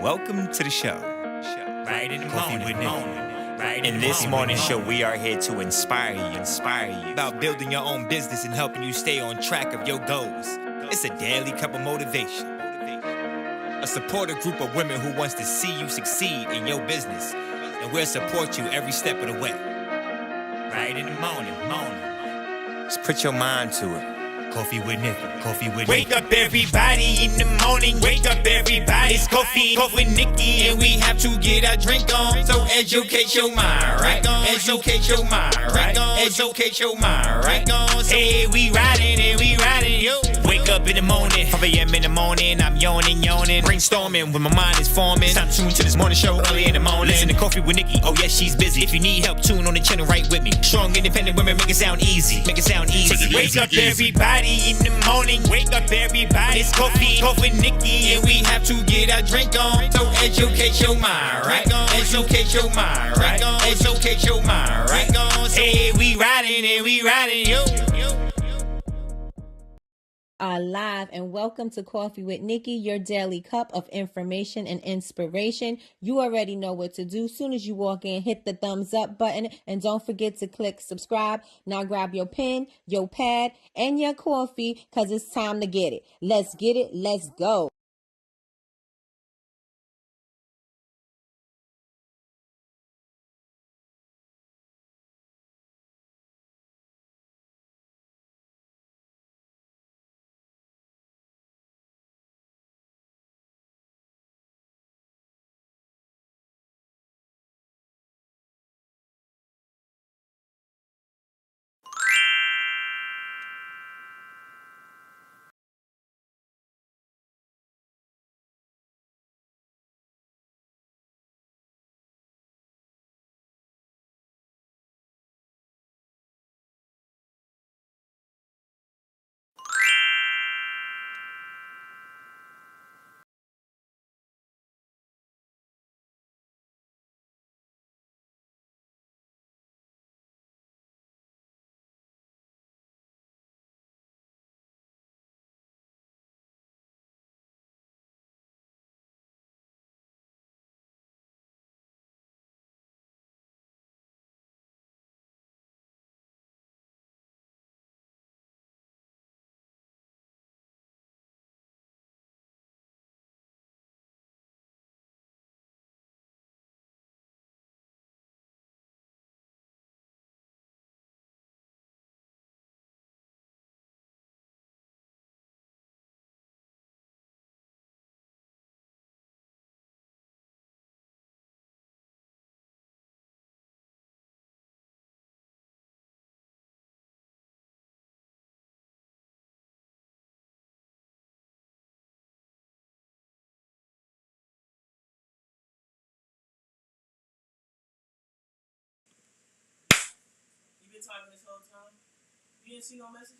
Welcome to the show. Right in the Coffee morning, with Nikkie. right In this morning show, we are here to inspire you about building your own business and helping you stay on track of your goals. It's a daily cup of motivation. A supportive group of women who wants to see you succeed in your business, and we'll support you every step of the way. right in the morning. Just put your mind to it. Coffee with Nikkie. Coffee with Wake Nikkie. up everybody in the morning, wake up everybody. It's coffee with Nikkie, and we have to get our drink on. So educate your mind, right? Educate your mind, right? Educate your mind, right? Hey, we riding, yo. Wake up in the morning, 5 a.m. in the morning, I'm yawning, brainstorming when my mind is forming. Time to tune to this morning show early in the morning. Listen to Coffee with Nikkie, oh yes, she's busy. If you need help, tune on the channel right with me. Strong, independent women, make it sound easy. Wake up everybody in the morning, wake up everybody. It's coffee with Nikkie, and we have to get our drink on. So educate your mind, right? Educate your mind, right? Educate your mind, right? Hey, we riding, yo. Live and welcome to Coffee with Nikkie, your daily cup of information and inspiration. You already know what to do. Soon as you walk in, hit the thumbs up button and don't forget to click subscribe. Now grab your pen, your pad, and your coffee because it's time to get it. Let's get it. Let's go. You been talking this whole time? You didn't see no messages?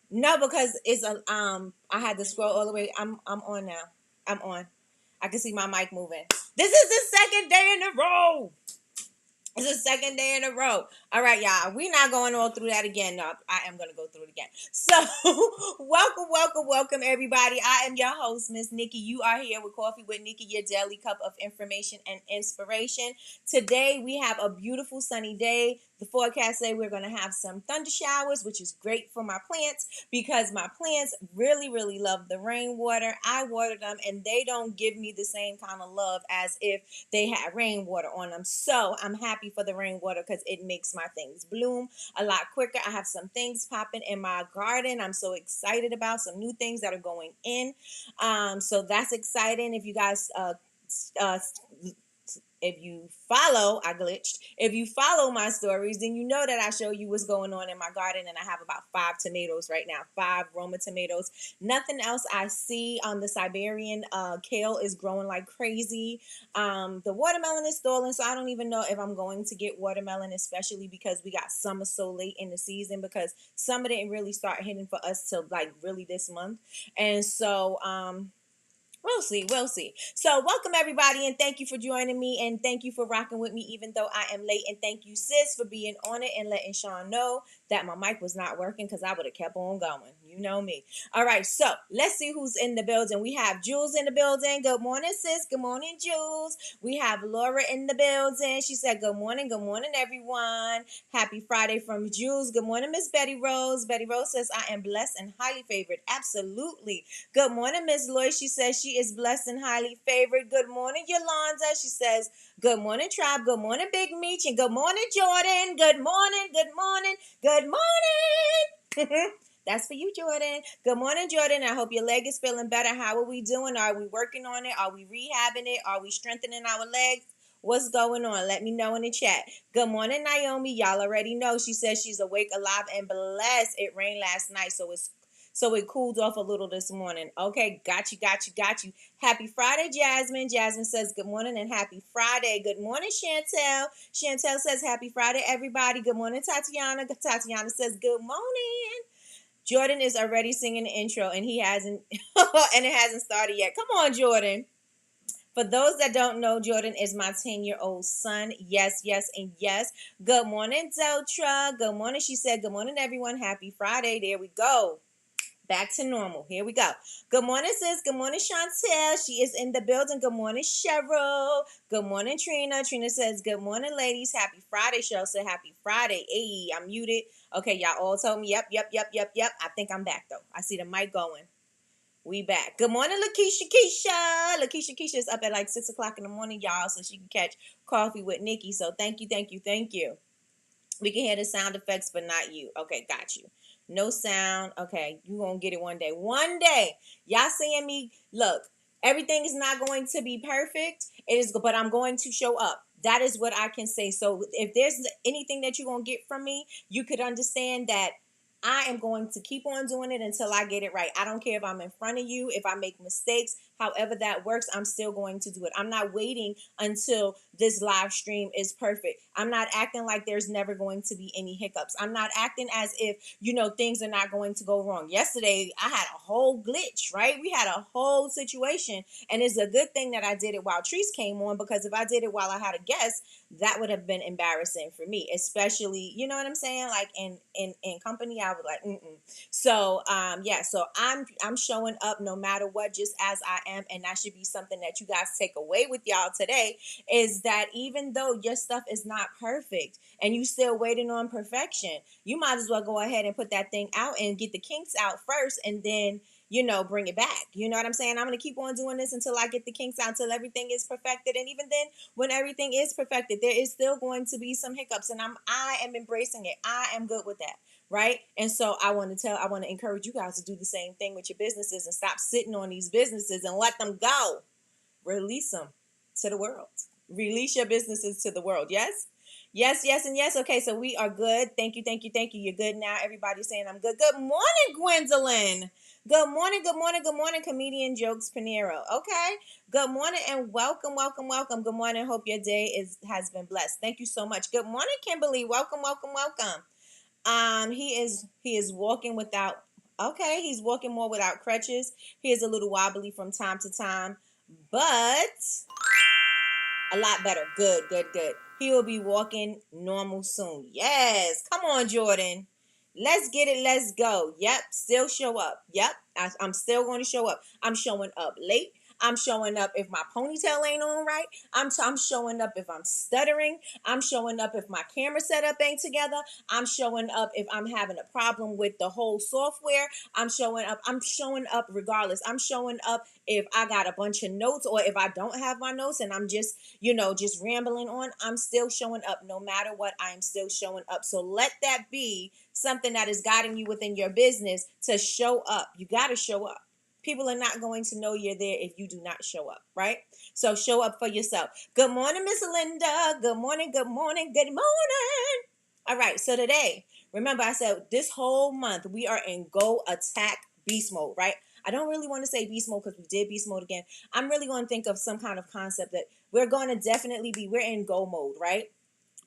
No, because it's a I had to scroll all the way. I'm on now. I'm on. I can see my mic moving. This is the second day in a row. It's the second day in a row. All right, y'all. We're not going all through that again. No, I am going to go through it again. So, welcome, everybody. I am your host, Miss Nikkie. You are here with Coffee with Nikkie, your daily cup of information and inspiration. Today, we have a beautiful sunny day. The forecast say we're going to have some thunder showers, which is great for my plants because my plants really love the rainwater. I water them, and they don't give me the same kind of love as if they had rainwater on them. So I'm happy for the rainwater because it makes my things bloom a lot quicker. I have some things popping in my garden. I'm so excited about some new things that are going in. So that's exciting. If you guys if you follow, I glitched. If you follow my stories, then you know that I show you what's going on in my garden, and I have about 5 tomatoes right now, 5 Roma tomatoes. Nothing else I see. The Siberian kale is growing like crazy. The watermelon is stalling, so I don't even know if I'm going to get watermelon, especially because we got summer so late in the season, because summer didn't really start hitting for us till like really this month. And so We'll see. We'll see. So, welcome everybody, and thank you for joining me, and thank you for rocking with me, even though I am late. And thank you, sis, for being on it and letting Sean know that my mic was not working because I would have kept on going. You know me. All right. So, let's see who's in the building. We have Jules in the building. Good morning, sis. Good morning, Jules. We have Laura in the building. She said, "Good morning. Good morning, everyone. Happy Friday from Jules. Good morning, Miss Betty Rose." Betty Rose says, "I am blessed and highly favored." Absolutely. Good morning, Miss Lloyd. She says she is blessed and highly favored. Good morning, Yolanda. She says, "Good morning, Tribe. Good morning, Big Meech. And good morning, Jordan. Good morning, good morning, good morning." That's for you, Jordan. Good morning, Jordan. I hope your leg is feeling better. How are we doing? Are we working on it? Are we rehabbing it? Are we strengthening our legs? What's going on? Let me know in the chat. Good morning, Naomi. Y'all already know. She says she's awake, alive, and blessed. It rained last night, so it cooled off a little this morning. Okay, got you. Happy Friday, Jasmine. Jasmine says good morning and happy Friday. Good morning, Chantel. Chantel says happy Friday, everybody. Good morning, Tatiana. Tatiana says good morning. Jordan is already singing the intro and he hasn't, and it hasn't started yet. Come on, Jordan. For those that don't know, Jordan is my 10-year-old son. Yes, yes, and yes. Good morning, Deltra. Good morning. She said, good morning, everyone. Happy Friday. There we go. Back to normal. Here we go. Good morning, sis. Good morning, Chantel. She is in the building. Good morning, Cheryl. Good morning, Trina. Trina says, good morning, ladies. Happy Friday. Cheryl said, happy Friday. Hey, I'm muted. Okay, y'all all told me, yep. I think I'm back, though. I see the mic going. We back. Good morning, Lakeisha Keisha. Lakeisha Keisha is up at like 6 o'clock in the morning, y'all, so she can catch coffee with Nikki. So thank you. We can hear the sound effects, but not you. Okay, got you. No sound. Okay, you gonna get it one day. One day. Y'all seeing me? Look, everything is not going to be perfect. It is, but I'm going to show up. That is what I can say. So if there's anything that you're gonna get from me, you could understand that I am going to keep on doing it until I get it right. I don't care if I'm in front of you, if I make mistakes, however that works, I'm still going to do it. I'm not waiting until this live stream is perfect. I'm not acting like there's never going to be any hiccups. I'm not acting as if, things are not going to go wrong. Yesterday, I had a whole glitch, right? We had a whole situation, and it's a good thing that I did it while Treese came on, because if I did it while I had a guest, that would have been embarrassing for me, especially, you know what I'm saying? Like in company, I was like, So, so I'm showing up no matter what, just as I am. And that should be something that you guys take away with y'all today, is that even though your stuff is not perfect and you still waiting on perfection, you might as well go ahead and put that thing out and get the kinks out first, and then bring it back. You know what I'm saying? I'm going to keep on doing this until I get the kinks out, until everything is perfected. And even then, when everything is perfected, there is still going to be some hiccups, and I am embracing it. I am good with that. Right? And so I want to encourage you guys to do the same thing with your businesses, and stop sitting on these businesses and let them go. Release them to the world. Release your businesses to the world. Yes? Yes, and yes. Okay, so we are good. Thank you. You're good now. Everybody's saying I'm good. Good morning, Gwendolyn. Good morning, comedian Jokes Panero. Okay. Good morning and welcome. Good morning. Hope your day has been blessed. Thank you so much. Good morning, Kimberly. Welcome. He is walking without. Okay, he's walking more without crutches. He is a little wobbly from time to time, but a lot better. Good. He will be walking normal soon. Yes. Come on, Jordan. Let's get it. Let's go. Yep. Still show up. Yep. I'm still going to show up. I'm showing up late. I'm showing up if my ponytail ain't on right. I'm showing up if I'm stuttering. I'm showing up if my camera setup ain't together. I'm showing up if I'm having a problem with the whole software. I'm showing up. Regardless. I'm showing up if I got a bunch of notes, or if I don't have my notes and I'm just rambling on. I'm still showing up no matter what. I am still showing up. So let that be something that is guiding you within your business, to show up. You got to show up. People are not going to know you're there if you do not show up, right? So show up for yourself. Good morning, Miss Linda. Good morning. All right, so today, remember I said this whole month we are in Go Attack Beast Mode, right? I don't really want to say beast mode because we did beast mode again. I'm really going to think of some kind of concept that we're going to definitely we're in go mode, right?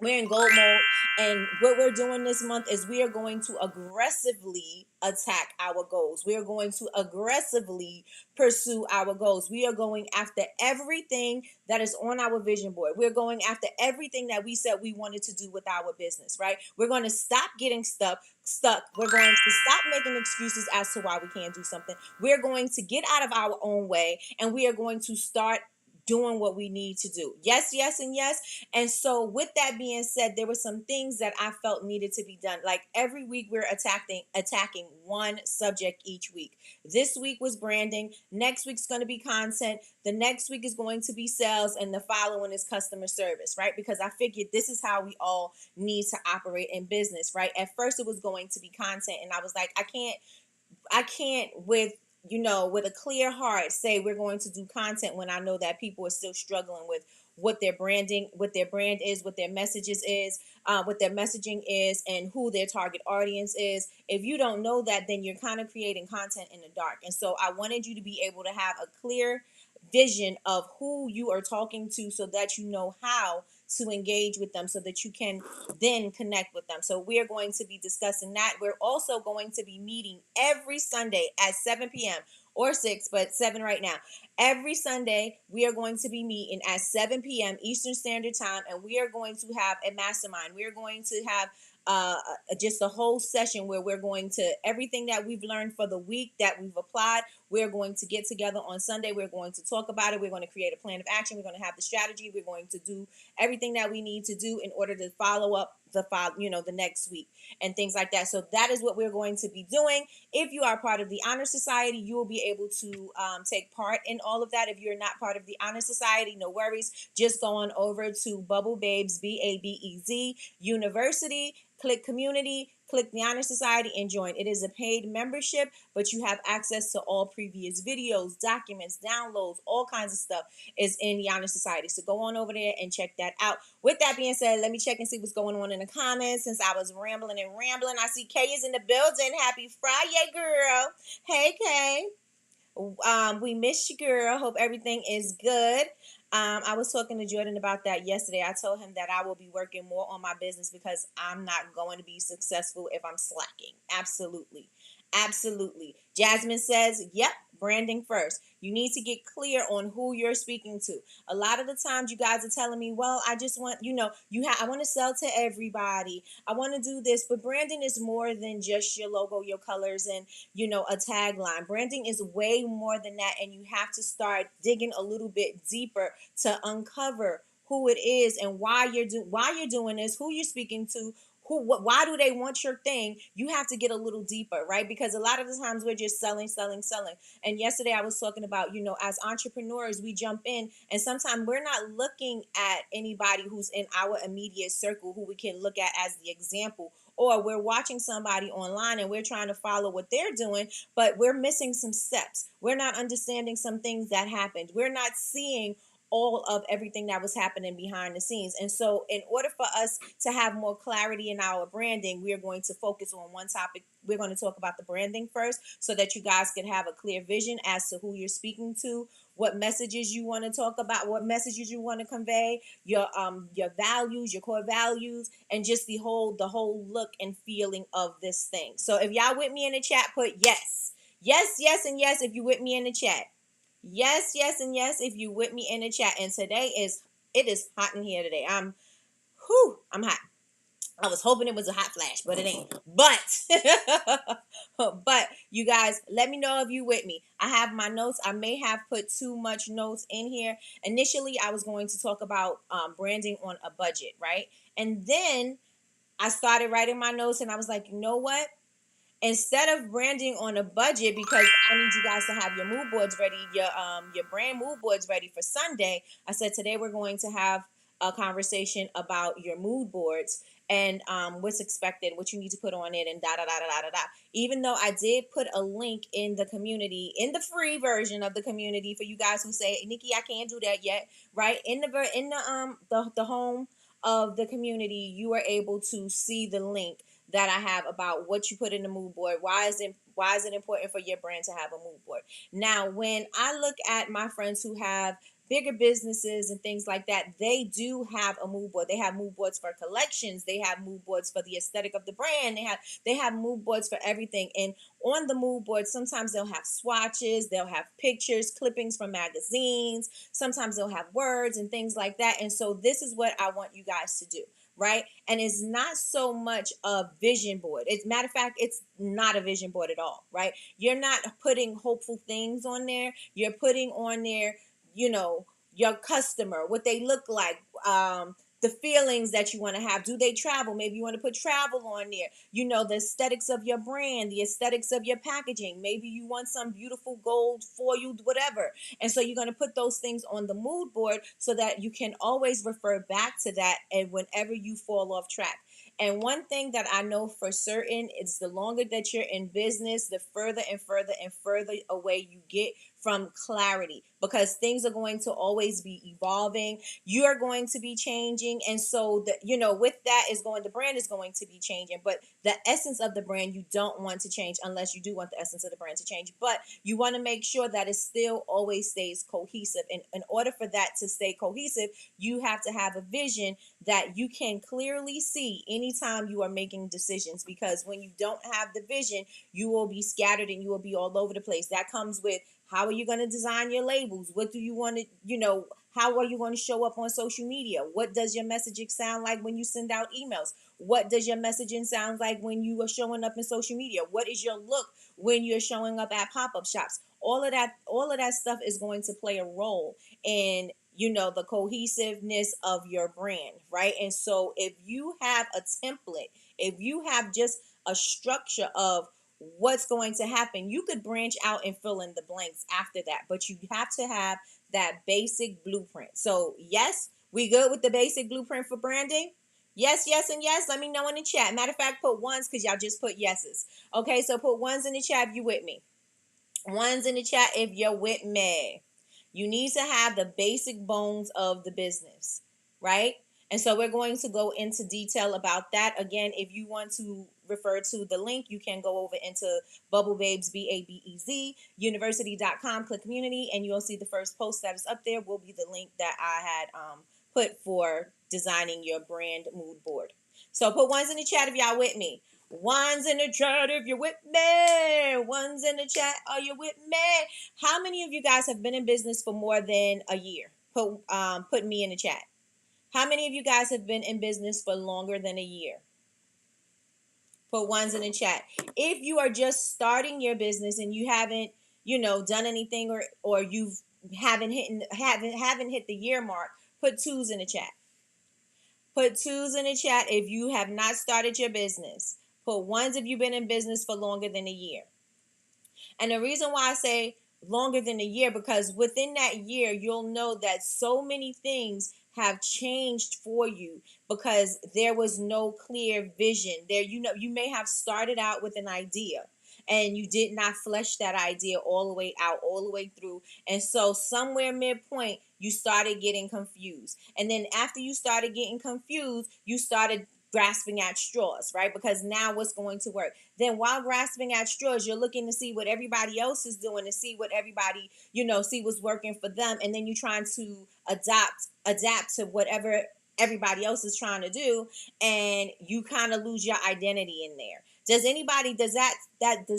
We're in gold mode, and what we're doing this month is we are going to aggressively attack our goals. We are going to aggressively pursue our goals. We are going after everything that is on our vision board. We're going after everything that we said we wanted to do with our business, right? We're going to stop getting stuck. We're going to stop making excuses as to why we can't do something. We're going to get out of our own way, and we are going to start doing what we need to do. Yes, yes, and yes. And so with that being said, there were some things that I felt needed to be done. Like every week we're attacking one subject each week. This week was branding. Next week's going to be content. The next week is going to be sales, and the following is customer service, right? Because I figured this is how we all need to operate in business, right? At first it was going to be content, and I was like, I can't with a clear heart say we're going to do content when I know that people are still struggling with what their branding, what their brand is, what their messages is, what their messaging is, and who their target audience is. If you don't know that, then you're kind of creating content in the dark. And so I wanted you to be able to have a clear vision of who you are talking to so that you know how to engage with them so that you can then connect with them. So we're going to be discussing that. We're also going to be meeting every Sunday at 7 p.m. or 6, but 7 right now. Every Sunday, we are going to be meeting at 7 p.m. Eastern Standard Time, and we are going to have a mastermind. We are going to have uh, just a whole session where we're going to, everything that we've learned for the week that we've applied, we're going to get together on Sunday. We're going to talk about it. We're going to create a plan of action. We're going to have the strategy. We're going to do everything that we need to do in order to follow up the next week and things like that. So that is what we're going to be doing. If you are part of the Honor Society, you will be able to take part in all of that. If you're not part of the Honor Society, no worries. Just go on over to Bubble Babes, BABEZ University, click community, click the Honor Society, and join. It is a paid membership, but you have access to all previous videos, documents, downloads, all kinds of stuff is in the Honor Society. So go on over there and check that out. With that being said, let me check and see what's going on in the comments. Since I was rambling, I see Kay is in the building. Happy Friday, girl. Hey, Kay. We missed you, girl. Hope everything is good. I was talking to Jordan about that yesterday. I told him that I will be working more on my business because I'm not going to be successful if I'm slacking. Absolutely. Absolutely. Jasmine says, yep, branding first. You need to get clear on who you're speaking to. A lot of the times you guys are telling me, well, I just want, I want to sell to everybody. I want to do this, but branding is more than just your logo, your colors, and a tagline. Branding is way more than that, and you have to start digging a little bit deeper to uncover who it is and why you're doing this, who you're speaking to, why do they want your thing. You have to get a little deeper, right? Because a lot of the times we're just selling. And yesterday I was talking about, as entrepreneurs, we jump in and sometimes we're not looking at anybody who's in our immediate circle who we can look at as the example, or we're watching somebody online and we're trying to follow what they're doing, but we're missing some steps. We're not understanding some things that happened. We're not seeing all of everything that was happening behind the scenes. And so in order for us to have more clarity in our branding, we are going to focus on one topic. We're going to talk about the branding first so that you guys can have a clear vision as to who you're speaking to, what messages you want to talk about, what messages you want to convey, your values, your core values, and just the whole look and feeling of this thing. So if y'all with me in the chat, put yes. Yes, yes, and yes if you with me in the chat. Yes, yes, and yes if you with me in the chat. And it is hot in here today. I'm hot. I was hoping it was a hot flash, but it ain't. But you guys, let me know if you with me. I have my notes. I may have put too much notes in here. Initially, I was going to talk about branding on a budget, right? And then I started writing my notes, and I was like, you know what? Instead of branding on a budget, because I need you guys to have your mood boards ready, your brand mood boards ready for Sunday, I said today we're going to have a conversation about your mood boards and what's expected, what you need to put on it, and da da da da da da. Even though I did put a link in the community, in the free version of the community, for you guys who say, Nikki, I can't do that yet, right? In the home of the community, you are able to see the link that I have about what you put in the mood board. Why is it important for your brand to have a mood board? Now, when I look at my friends who have bigger businesses and things like that, they do have a mood board. They have mood boards for collections. They have mood boards for the aesthetic of the brand. They have mood boards for everything. And on the mood board, sometimes they'll have swatches, they'll have pictures, clippings from magazines. Sometimes they'll have words and things like that. And so this is what I want you guys to do, right? And it's not so much a vision board. It's matter of fact, it's not a vision board at all, right? You're not putting hopeful things on there. You're putting on there, your customer, what they look like, the feelings that you want to have. Do they travel? Maybe you want to put travel on there. The aesthetics of your brand, the aesthetics of your packaging. Maybe you want some beautiful gold foil, whatever. And so you're going to put those things on the mood board so that you can always refer back to that and whenever you fall off track. And one thing that I know for certain is the longer that you're in business, the further and further and further away you get from clarity, because things are going to always be evolving. You are going to be changing. And so with that the brand is going to be changing, but the essence of the brand, you don't want to change unless you do want the essence of the brand to change, but you want to make sure that it still always stays cohesive. And in order for that to stay cohesive, you have to have a vision that you can clearly see anytime you are making decisions, because when you don't have the vision, you will be scattered and you will be all over the place. That comes with how are you going to design your labels? What do you want to, how are you going to show up on social media? What does your messaging sound like when you send out emails? What does your messaging sound like when you are showing up in social media? What is your look when you're showing up at pop-up shops? All of that stuff is going to play a role in the cohesiveness of your brand, right? And so if you have a template, if you have just a structure of what's going to happen, you could branch out and fill in the blanks after that, but you have to have that basic blueprint. So yes, we good with the basic blueprint for branding? Yes, yes, and yes. Let me know in the chat. Matter of fact, put ones because y'all just put yeses. Okay, so put ones in the chat if you with me. Ones in the chat if you're with me. You need to have the basic bones of the business, right? And so we're going to go into detail about that. Again, if you want to refer to the link, you can go over into Bubble Babes, BABEZ, university.com, click community, and you'll see the first post that is up there will be the link that I had put for designing your brand mood board. So put ones in the chat if y'all with me. Ones in the chat if you're with me. Ones in the chat, are you with me? How many of you guys have been in business for more than a year? Put me in the chat. How many of you guys have been in business for longer than a year? Put ones in the chat. If you are just starting your business and you haven't, done anything or you haven't hit the year mark, put twos in the chat. Put twos in the chat if you have not started your business. Put ones if you've been in business for longer than a year. And the reason why I say longer than a year, because within that year, you'll know that so many things have changed for you because there was no clear vision. You may have started out with an idea and you did not flesh that idea all the way out, all the way through. And so somewhere midpoint, you started getting confused. And then after you started getting confused, you started grasping at straws, right? Because now what's going to work? Then while grasping at straws, you're looking to see what everybody else is doing, to see what everybody, see what's working for them. And then you're trying to adapt to whatever everybody else is trying to do. And you kind of lose your identity in there. Does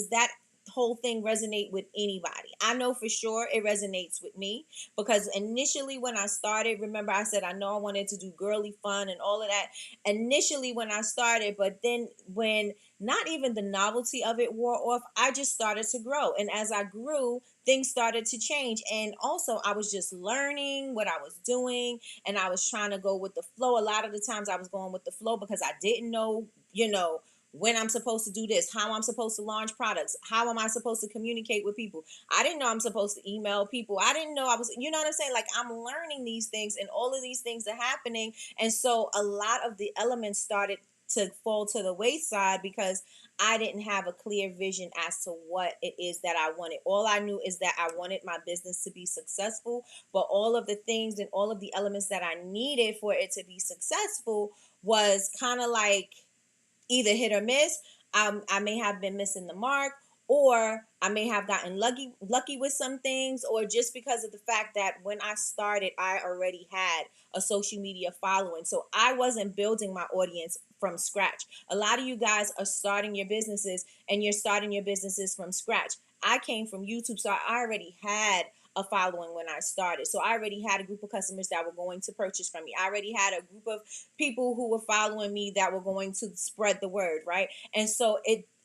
that whole thing resonate with anybody? I know for sure it resonates with me, because initially when I started, remember I said I know I wanted to do girly fun and all of that initially when I started, but then when not even the novelty of it wore off, I just started to grow. And as I grew, things started to change. And also I was just learning what I was doing and I was trying to go with the flow. A lot of the times I was going with the flow because I didn't know, when I'm supposed to do this, how I'm supposed to launch products, how am I supposed to communicate with people. I didn't know I'm supposed to email people. I didn't know I was, you know what I'm saying? Like I'm learning these things and all of these things are happening. And so a lot of the elements started to fall to the wayside because I didn't have a clear vision as to what it is that I wanted. All I knew is that I wanted my business to be successful, but all of the things and all of the elements that I needed for it to be successful was kind of like either hit or miss. I may have been missing the mark, or I may have gotten lucky with some things, or just because of the fact that when I started, I already had a social media following. So I wasn't building my audience from scratch. A lot of you guys are starting your businesses, and you're starting your businesses from scratch. I came from YouTube, so I already had a following when I started. So I already had a group of customers that were going to purchase from me. I already had a group of people who were following me that were going to spread the word, right? And so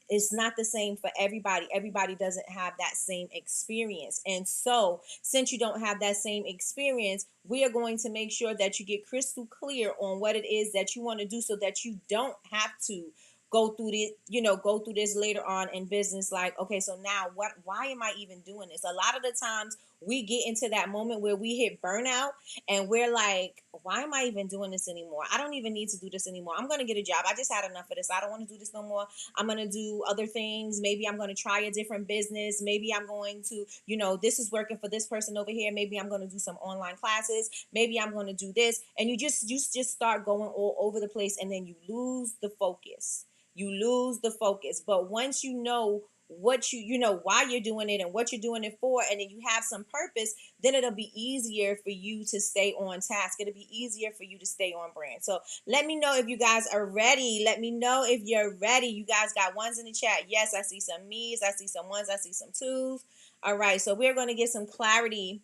it's not the same for everybody. Everybody doesn't have that same experience. And so, since you don't have that same experience, we are going to make sure that you get crystal clear on what it is that you want to do, so that you don't have to go through this later on in business. Like, okay, so now why am I even doing this? A lot of the times we get into that moment where we hit burnout, and we're like, why am I even doing this anymore? I don't even need to do this anymore. I'm going to get a job. I just had enough of this. I don't want to do this no more. I'm going to do other things. Maybe I'm going to try a different business. Maybe I'm going to, this is working for this person over here. Maybe I'm going to do some online classes. Maybe I'm going to do this. And you just start going all over the place, and then you lose the focus. You lose the focus. But once you know what why you're doing it and what you're doing it for, and then you have some purpose, then it'll be easier for you to stay on task. It'll be easier for you to stay on brand. So let me know if you guys are ready. Let me know if you're ready. You guys got ones in the chat. Yes, I see some me's, I see some ones, I see some twos. All right, so we're going to get some clarity.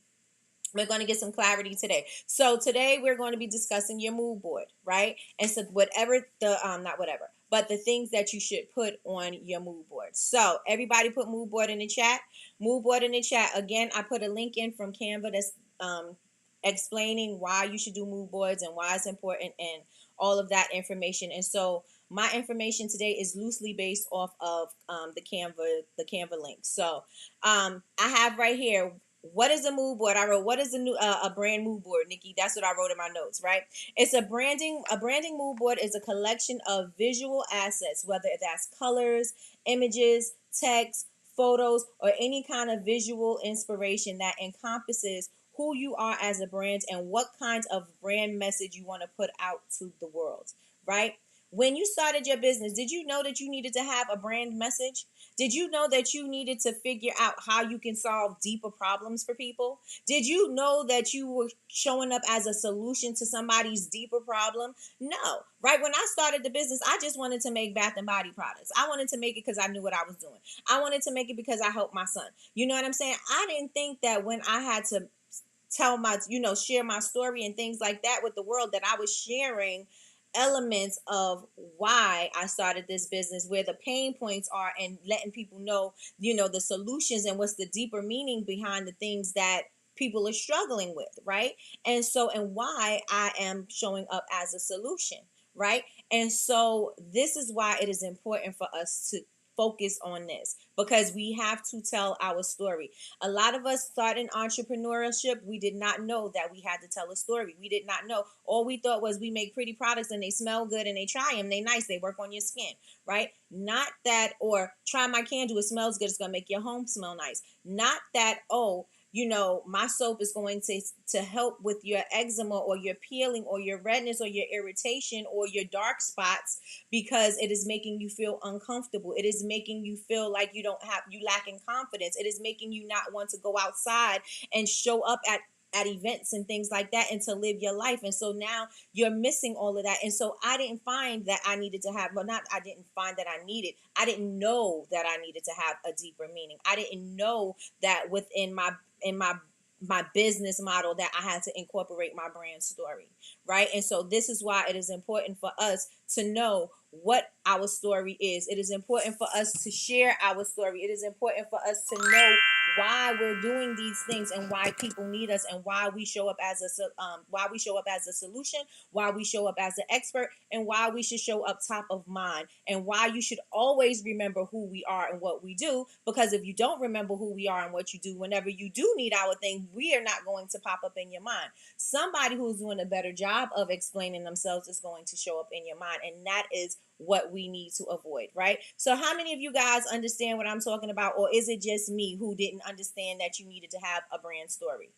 We're going to get some clarity today. So today we're going to be discussing your mood board, right? And so not whatever, but the things that you should put on your mood board. So everybody put mood board in the chat. Mood board in the chat. Again, I put a link in from Canva that's explaining why you should do mood boards and why it's important and all of that information. And so my information today is loosely based off of the Canva link. So I have right here, what is a mood board? I wrote, what is a brand mood board, Nikki? That's what I wrote in my notes, right? It's a branding mood board is a collection of visual assets, whether that's colors, images, text, photos, or any kind of visual inspiration that encompasses who you are as a brand and what kinds of brand message you want to put out to the world, right? When you started your business, did you know that you needed to have a brand message? Did you know that you needed to figure out how you can solve deeper problems for people? Did you know that you were showing up as a solution to somebody's deeper problem? No. Right? When I started the business, I just wanted to make bath and body products. I wanted to make it because I knew what I was doing. I wanted to make it because I helped my son. You know what I'm saying? I didn't think that when I had to share my story and things like that with the world, that I was sharing elements of why I started this business, where the pain points are, and letting people know, the solutions and what's the deeper meaning behind the things that people are struggling with, right? And why I am showing up as a solution, right? And so this is why it is important for us to focus on this, because we have to tell our story. A lot of us start in entrepreneurship. We did not know that we had to tell a story. We did not know. All we thought was we make pretty products and they smell good and they try them. They nice. They work on your skin, right? Not that, or try my candle. It smells good. It's going to make your home smell nice. Not that, my soap is going to help with your eczema or your peeling or your redness or your irritation or your dark spots, because it is making you feel uncomfortable. It is making you feel like you lacking confidence. It is making you not want to go outside and show up at events and things like that and to live your life. And so now you're missing all of that. And so I didn't find that I needed to have, I didn't find that I didn't know that I needed to have a deeper meaning. I didn't know that within my business model that I had to incorporate my brand story, right? And so this is why it is important for us to know what our story is. It is important for us to share our story. It is important for us to know why we're doing these things and why people need us, and why we show up as a solution, why we show up as an expert, and why we should show up top of mind, and why you should always remember who we are and what we do. Because if you don't remember who we are and what you do, whenever you do need our thing, we are not going to pop up in your mind. Somebody who's doing a better job of explaining themselves is going to show up in your mind, and that is what we need to avoid, right? So how many of you guys understand what I'm talking about, or is it just me who didn't understand that you needed to have a brand story?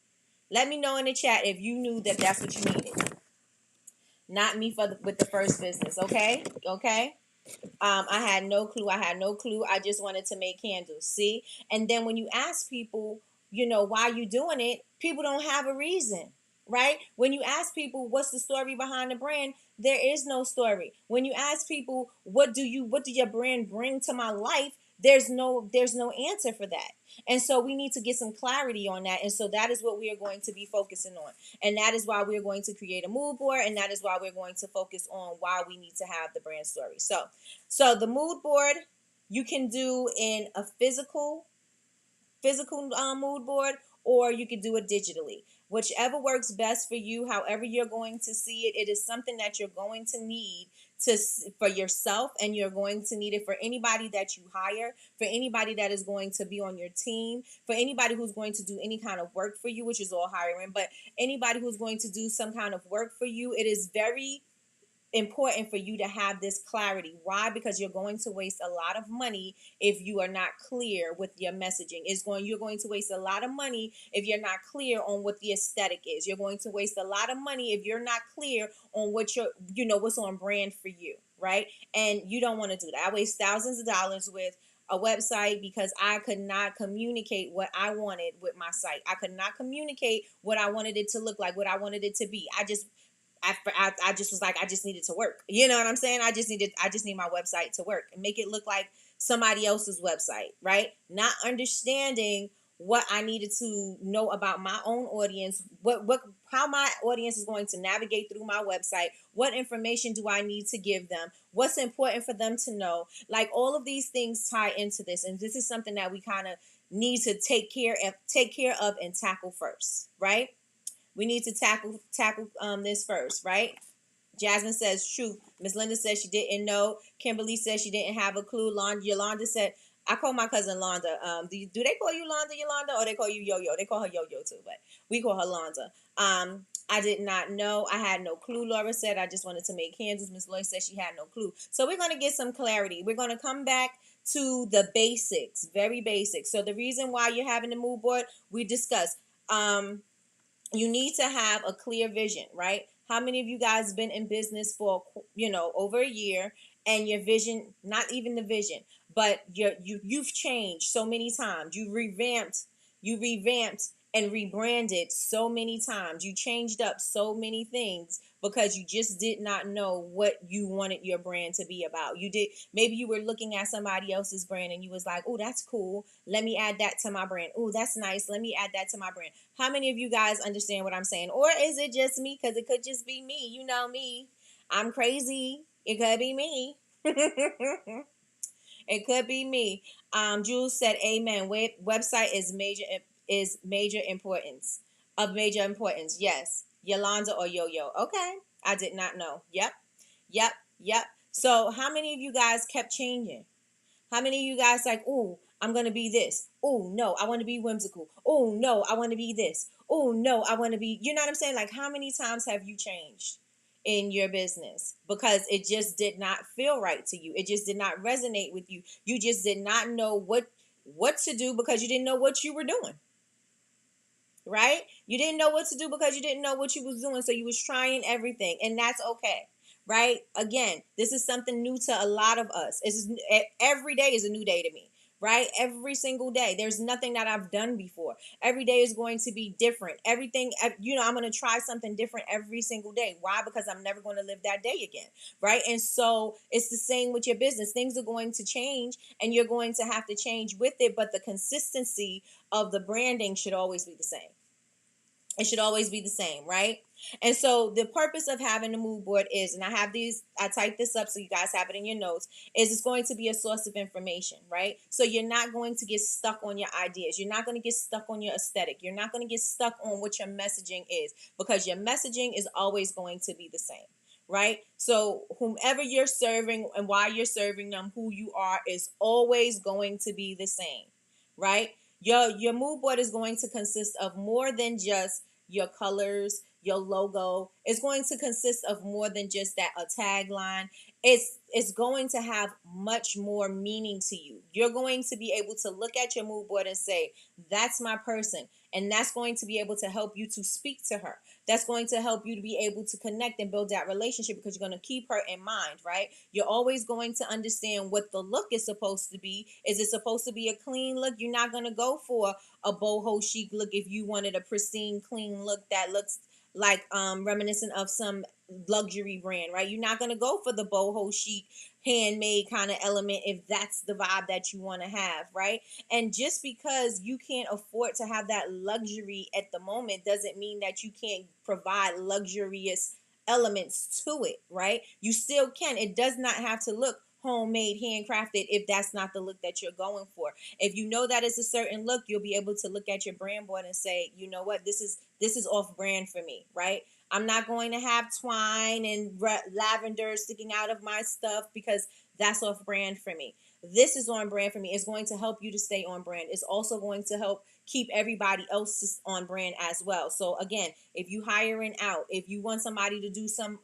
Let me know in the chat if you knew that that's what you needed. Not me with the first business, okay? Okay? I had no clue. I had no clue. I just wanted to make candles. See? And then when you ask people, why you doing it, people don't have a reason, right? When you ask people what's the story behind the brand, there is no story. When you ask people what do your brand bring to my life, there's no answer for that. And so we need to get some clarity on that. And so that is what we are going to be focusing on. And that is why we're going to create a mood board. And that is why we're going to focus on why we need to have the brand story. So the mood board you can do in a physical mood board, or you could do it digitally. Whichever works best for you, however you're going to see it, it is something that you're going to need for yourself, and you're going to need it for anybody that you hire, for anybody that is going to be on your team, for anybody who's going to do any kind of work for you, which is all hiring, but anybody who's going to do some kind of work for you. It is very important for you to have this clarity. Why? Because you're going to waste a lot of money if you are not clear with your messaging. You're going to waste a lot of money if you're not clear on what the aesthetic is. You're going to waste a lot of money if you're not clear on what's on brand for you, right? And you don't want to do that. I waste thousands of dollars with a website because I could not communicate what I wanted with my site. I could not communicate what I wanted it to look like, what I wanted it to be. I just was like, I just needed to work. You know what I'm saying? I just need my website to work and make it look like somebody else's website, right? Not understanding what I needed to know about my own audience, how my audience is going to navigate through my website, what information do I need to give them, what's important for them to know. Like, all of these things tie into this, and this is something that we kind of need to take care of and tackle first, right? We need to tackle this first, right? Jasmine says truth. Miss Linda says she didn't know. Kimberly says she didn't have a clue. Yolanda said, I call my cousin Londa. Do they call you Londa, Yolanda, or they call you Yo-Yo? They call her Yo-Yo too, but we call her Londa. I did not know. I had no clue. Laura said, I just wanted to make candles. Miss Lloyd said she had no clue. So we're going to get some clarity. We're going to come back to the basics, very basic. So the reason why you're having the mood board, we discussed. You need to have a clear vision, right? How many of you guys been in business for, over a year, and your vision, not even the vision, but you've changed so many times. You revamped and rebranded so many times. You changed up so many things because you just did not know what you wanted your brand to be about. Maybe you were looking at somebody else's brand and you was like, oh, that's cool. Let me add that to my brand. Oh, that's nice. Let me add that to my brand. How many of you guys understand what I'm saying? Or is it just me? Because it could just be me. You know me. I'm crazy. It could be me. It could be me. Jules said, amen. Website is major importance. Of major importance. Yes. Yolanda or Yo-Yo. Okay. I did not know. Yep. So how many of you guys kept changing? How many of you guys like, oh, I'm going to be this. Oh, no, I want to be whimsical. Oh, no, I want to be this. Oh, no, I want to be, you know what I'm saying? Like, how many times have you changed in your business because it just did not feel right to you? It just did not resonate with you. You just did not know what to do because you didn't know what you were doing. Right? You didn't know what to do because you didn't know what you was doing. So you was trying everything, and that's okay. Right? Again, this is something new to a lot of us. Every day is a new day to me. Right? Every single day. There's nothing that I've done before. Every day is going to be different. Everything, I'm going to try something different every single day. Why? Because I'm never going to live that day again. Right? And so it's the same with your business. Things are going to change, and you're going to have to change with it. But the consistency of the branding should always be the same. It should always be the same, right? And so the purpose of having the mood board is, and I typed this up so you guys have it in your notes, is it's going to be a source of information, right? So you're not going to get stuck on your ideas. You're not going to get stuck on your aesthetic. You're not going to get stuck on what your messaging is, because your messaging is always going to be the same, right? So whomever you're serving and why you're serving them, who you are, is always going to be the same, right? Your mood board is going to consist of more than just your colors, your logo. It's going to consist of more than just a tagline. It's going to have much more meaning to you. You're going to be able to look at your mood board and say, that's my person. And that's going to be able to help you to speak to her. That's going to help you to be able to connect and build that relationship because you're going to keep her in mind, right? You're always going to understand what the look is supposed to be. Is it supposed to be a clean look? You're not going to go for a boho chic look if you wanted a pristine, clean look that looks like reminiscent of some luxury brand, right? You're not going to go for the boho chic handmade kind of element if that's the vibe that you want to have, right? And just because you can't afford to have that luxury at the moment doesn't mean that you can't provide luxurious elements to it, right? You still can. It does not have to look homemade, handcrafted if that's not the look that you're going for. If you know that it's a certain look, you'll be able to look at your brand board and say, you know what, this is off brand for me, right? I'm not going to have twine and lavender sticking out of my stuff because that's off brand for me. This is on brand for me. It's going to help you to stay on brand. It's also going to help keep everybody else on brand as well. So again, if you hiring out, if you want somebody to do some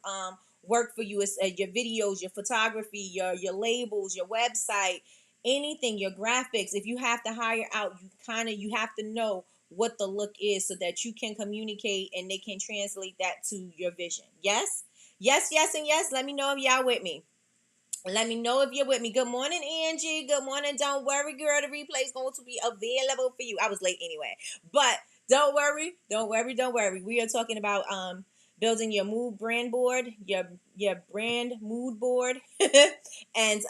work for you, it's your videos, your photography, your labels, your website, anything, your graphics. If you have to hire out, you have to know what the look is so that you can communicate and they can translate that to your vision. Yes, yes, yes, and yes. Let me know if y'all with me. Let me know if you're with me. Good morning, Angie. Good morning. Don't worry, girl. The replay is going to be available for you. I was late anyway, but don't worry. Don't worry. Don't worry. We are talking about building your mood brand board, your brand mood board, and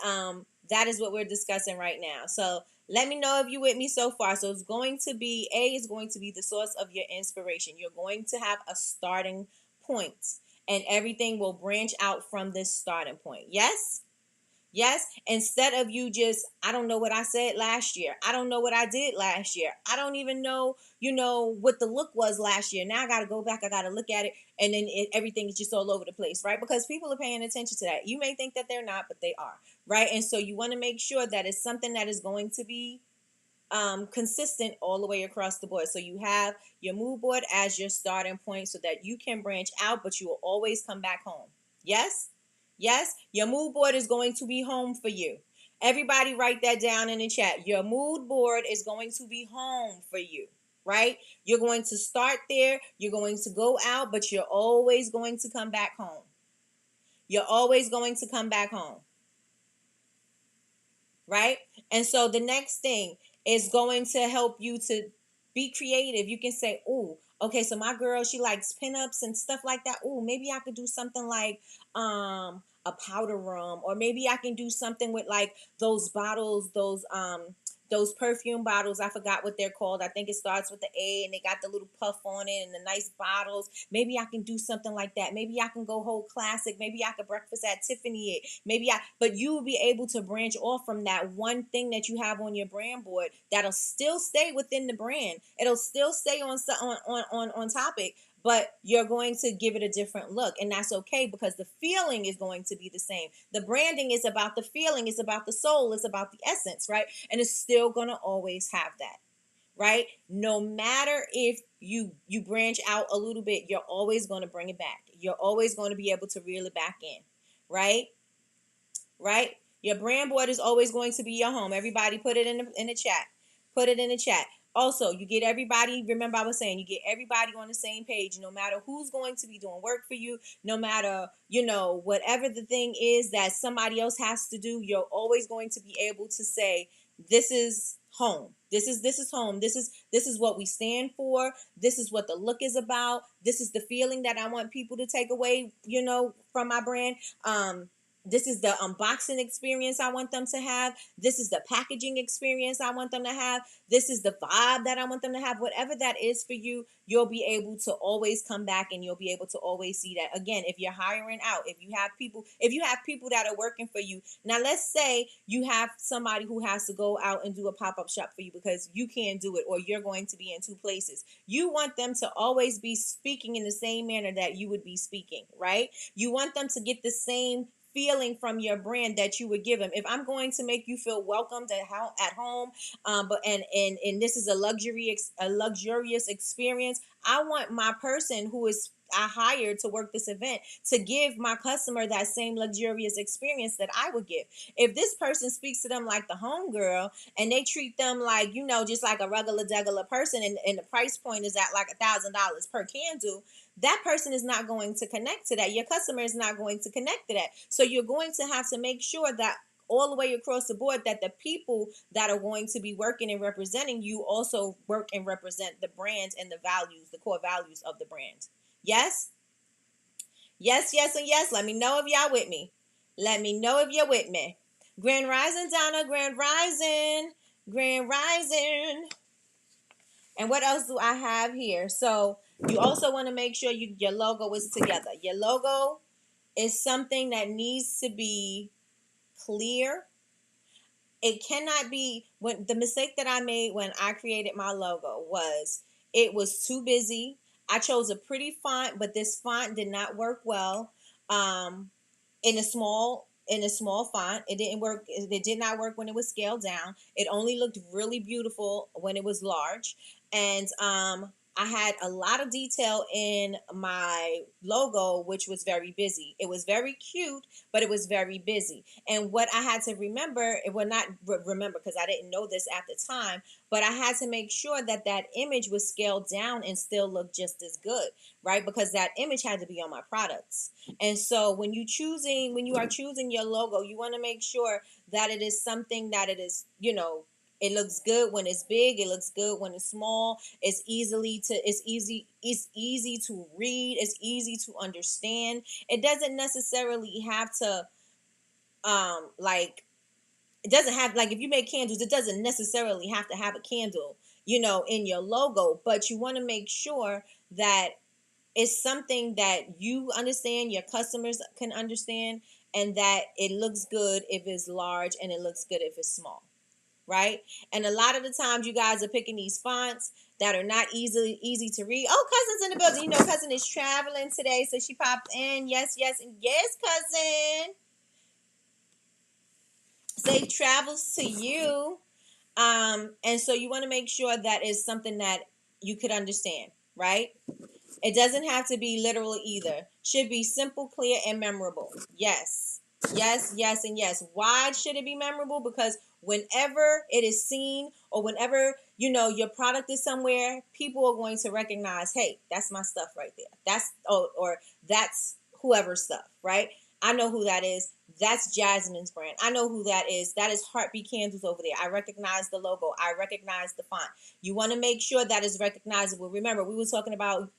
that is what we're discussing right now. So let me know if you're with me so far. So it's going to be is going to be the source of your inspiration. You're going to have a starting point, and everything will branch out from this starting point. Yes. Yes, instead of you just, I don't know what I said last year. I don't know what I did last year. I don't even know, what the look was last year. Now I got to go back. I got to look at it. And then everything is just all over the place, right? Because people are paying attention to that. You may think that they're not, but they are, right? And so you want to make sure that it's something that is going to be consistent all the way across the board. So you have your mood board as your starting point so that you can branch out, but you will always come back home. Yes? Yes, your mood board is going to be home for you. Everybody write that down in the chat. Your mood board is going to be home for you, right? You're going to start there. You're going to go out, but you're always going to come back home. You're always going to come back home, right? And so the next thing is going to help you to be creative. You can say, oh, okay, so my girl, she likes pinups and stuff like that. Oh, maybe I could do something like a powder room, or maybe I can do something with like those bottles, those perfume bottles. I forgot what they're called. I think it starts with the A and they got the little puff on it and the nice bottles. Maybe I can do something like that. Maybe I can go whole classic. Maybe I could breakfast at Tiffany it. But you will be able to branch off from that one thing that you have on your brand board that'll still stay within the brand. It'll still stay on topic, but you're going to give it a different look. And that's okay because the feeling is going to be the same. The branding is about the feeling. It's about the soul. It's about the essence, right? And it's still going to always have that, right? No matter if you branch out a little bit, you're always going to bring it back. You're always going to be able to reel it back in, right? Right? Your brand board is always going to be your home. Everybody put it in the chat. Put it in the chat. Also, you get everybody, remember I was saying, you get everybody on the same page, no matter who's going to be doing work for you, no matter, whatever the thing is that somebody else has to do, you're always going to be able to say, this is home. This is home. This is what we stand for. This is what the look is about. This is the feeling that I want people to take away, from my brand. This is the unboxing experience I want them to have. This is the packaging experience I want them to have. This is the vibe that I want them to have. Whatever that is for you, you'll be able to always come back and you'll be able to always see that. Again, if you're hiring out, if you have people that are working for you. Now, let's say you have somebody who has to go out and do a pop-up shop for you because you can't do it or you're going to be in two places. You want them to always be speaking in the same manner that you would be speaking, right? You want them to get the same feeling from your brand that you would give them. If I'm going to make you feel welcomed at home, and this is a luxurious experience, I want my person who is I hired to work this event to give my customer that same luxurious experience that I would give. If this person speaks to them like the homegirl and they treat them like, just like a regular person, and the price point is at like $1,000 per candle, that person is not going to connect to that. Your customer is not going to connect to that. So you're going to have to make sure that all the way across the board that the people that are going to be working and representing you also work and represent the brand and the values, the core values of the brand. Yes? Yes, yes, and yes. Let me know if y'all with me. Let me know if you're with me. Grand Rising, Donna. Grand Rising. Grand Rising. And what else do I have here? So you also want to make sure your logo is together. Your logo is something that needs to be clear. It cannot be, when the mistake that I made when I created my logo was it was too busy. I chose a pretty font, but this font did not work well. In a small font, it didn't work. It did not work when it was scaled down. It only looked really beautiful when it was large. And I had a lot of detail in my logo, which was very busy. It was very cute, but it was very busy. And what I had to remember, it would not remember because I didn't know this at the time, but I had to make sure that that image was scaled down and still looked just as good, right? Because that image had to be on my products. And so when you are choosing your logo, you want to make sure that it is something that it is, it looks good when it's big. It looks good when it's small. It's easy to read. It's easy to understand. It doesn't necessarily have to, it doesn't have, like, if you make candles, it doesn't necessarily have to have a candle, in your logo. But you want to make sure that it's something that you understand, your customers can understand, and that it looks good if it's large and it looks good if it's small. Right? And a lot of the times you guys are picking these fonts that are not easy to read. Oh, cousin's in the building. Cousin is traveling today, so she popped in. Yes, yes, and yes, cousin. Safe travels to you. And so you want to make sure that is something that you could understand, right? It doesn't have to be literal either. Should be simple, clear, and memorable. Yes. Yes, yes, and yes. Why should it be memorable? Because whenever it is seen or whenever, your product is somewhere, people are going to recognize, hey, that's my stuff right there. Or that's whoever's stuff, right? I know who that is. That's Jasmine's brand. I know who that is. That is Heartbeat Candles over there. I recognize the logo. I recognize the font. You want to make sure that is recognizable. Remember, we were talking about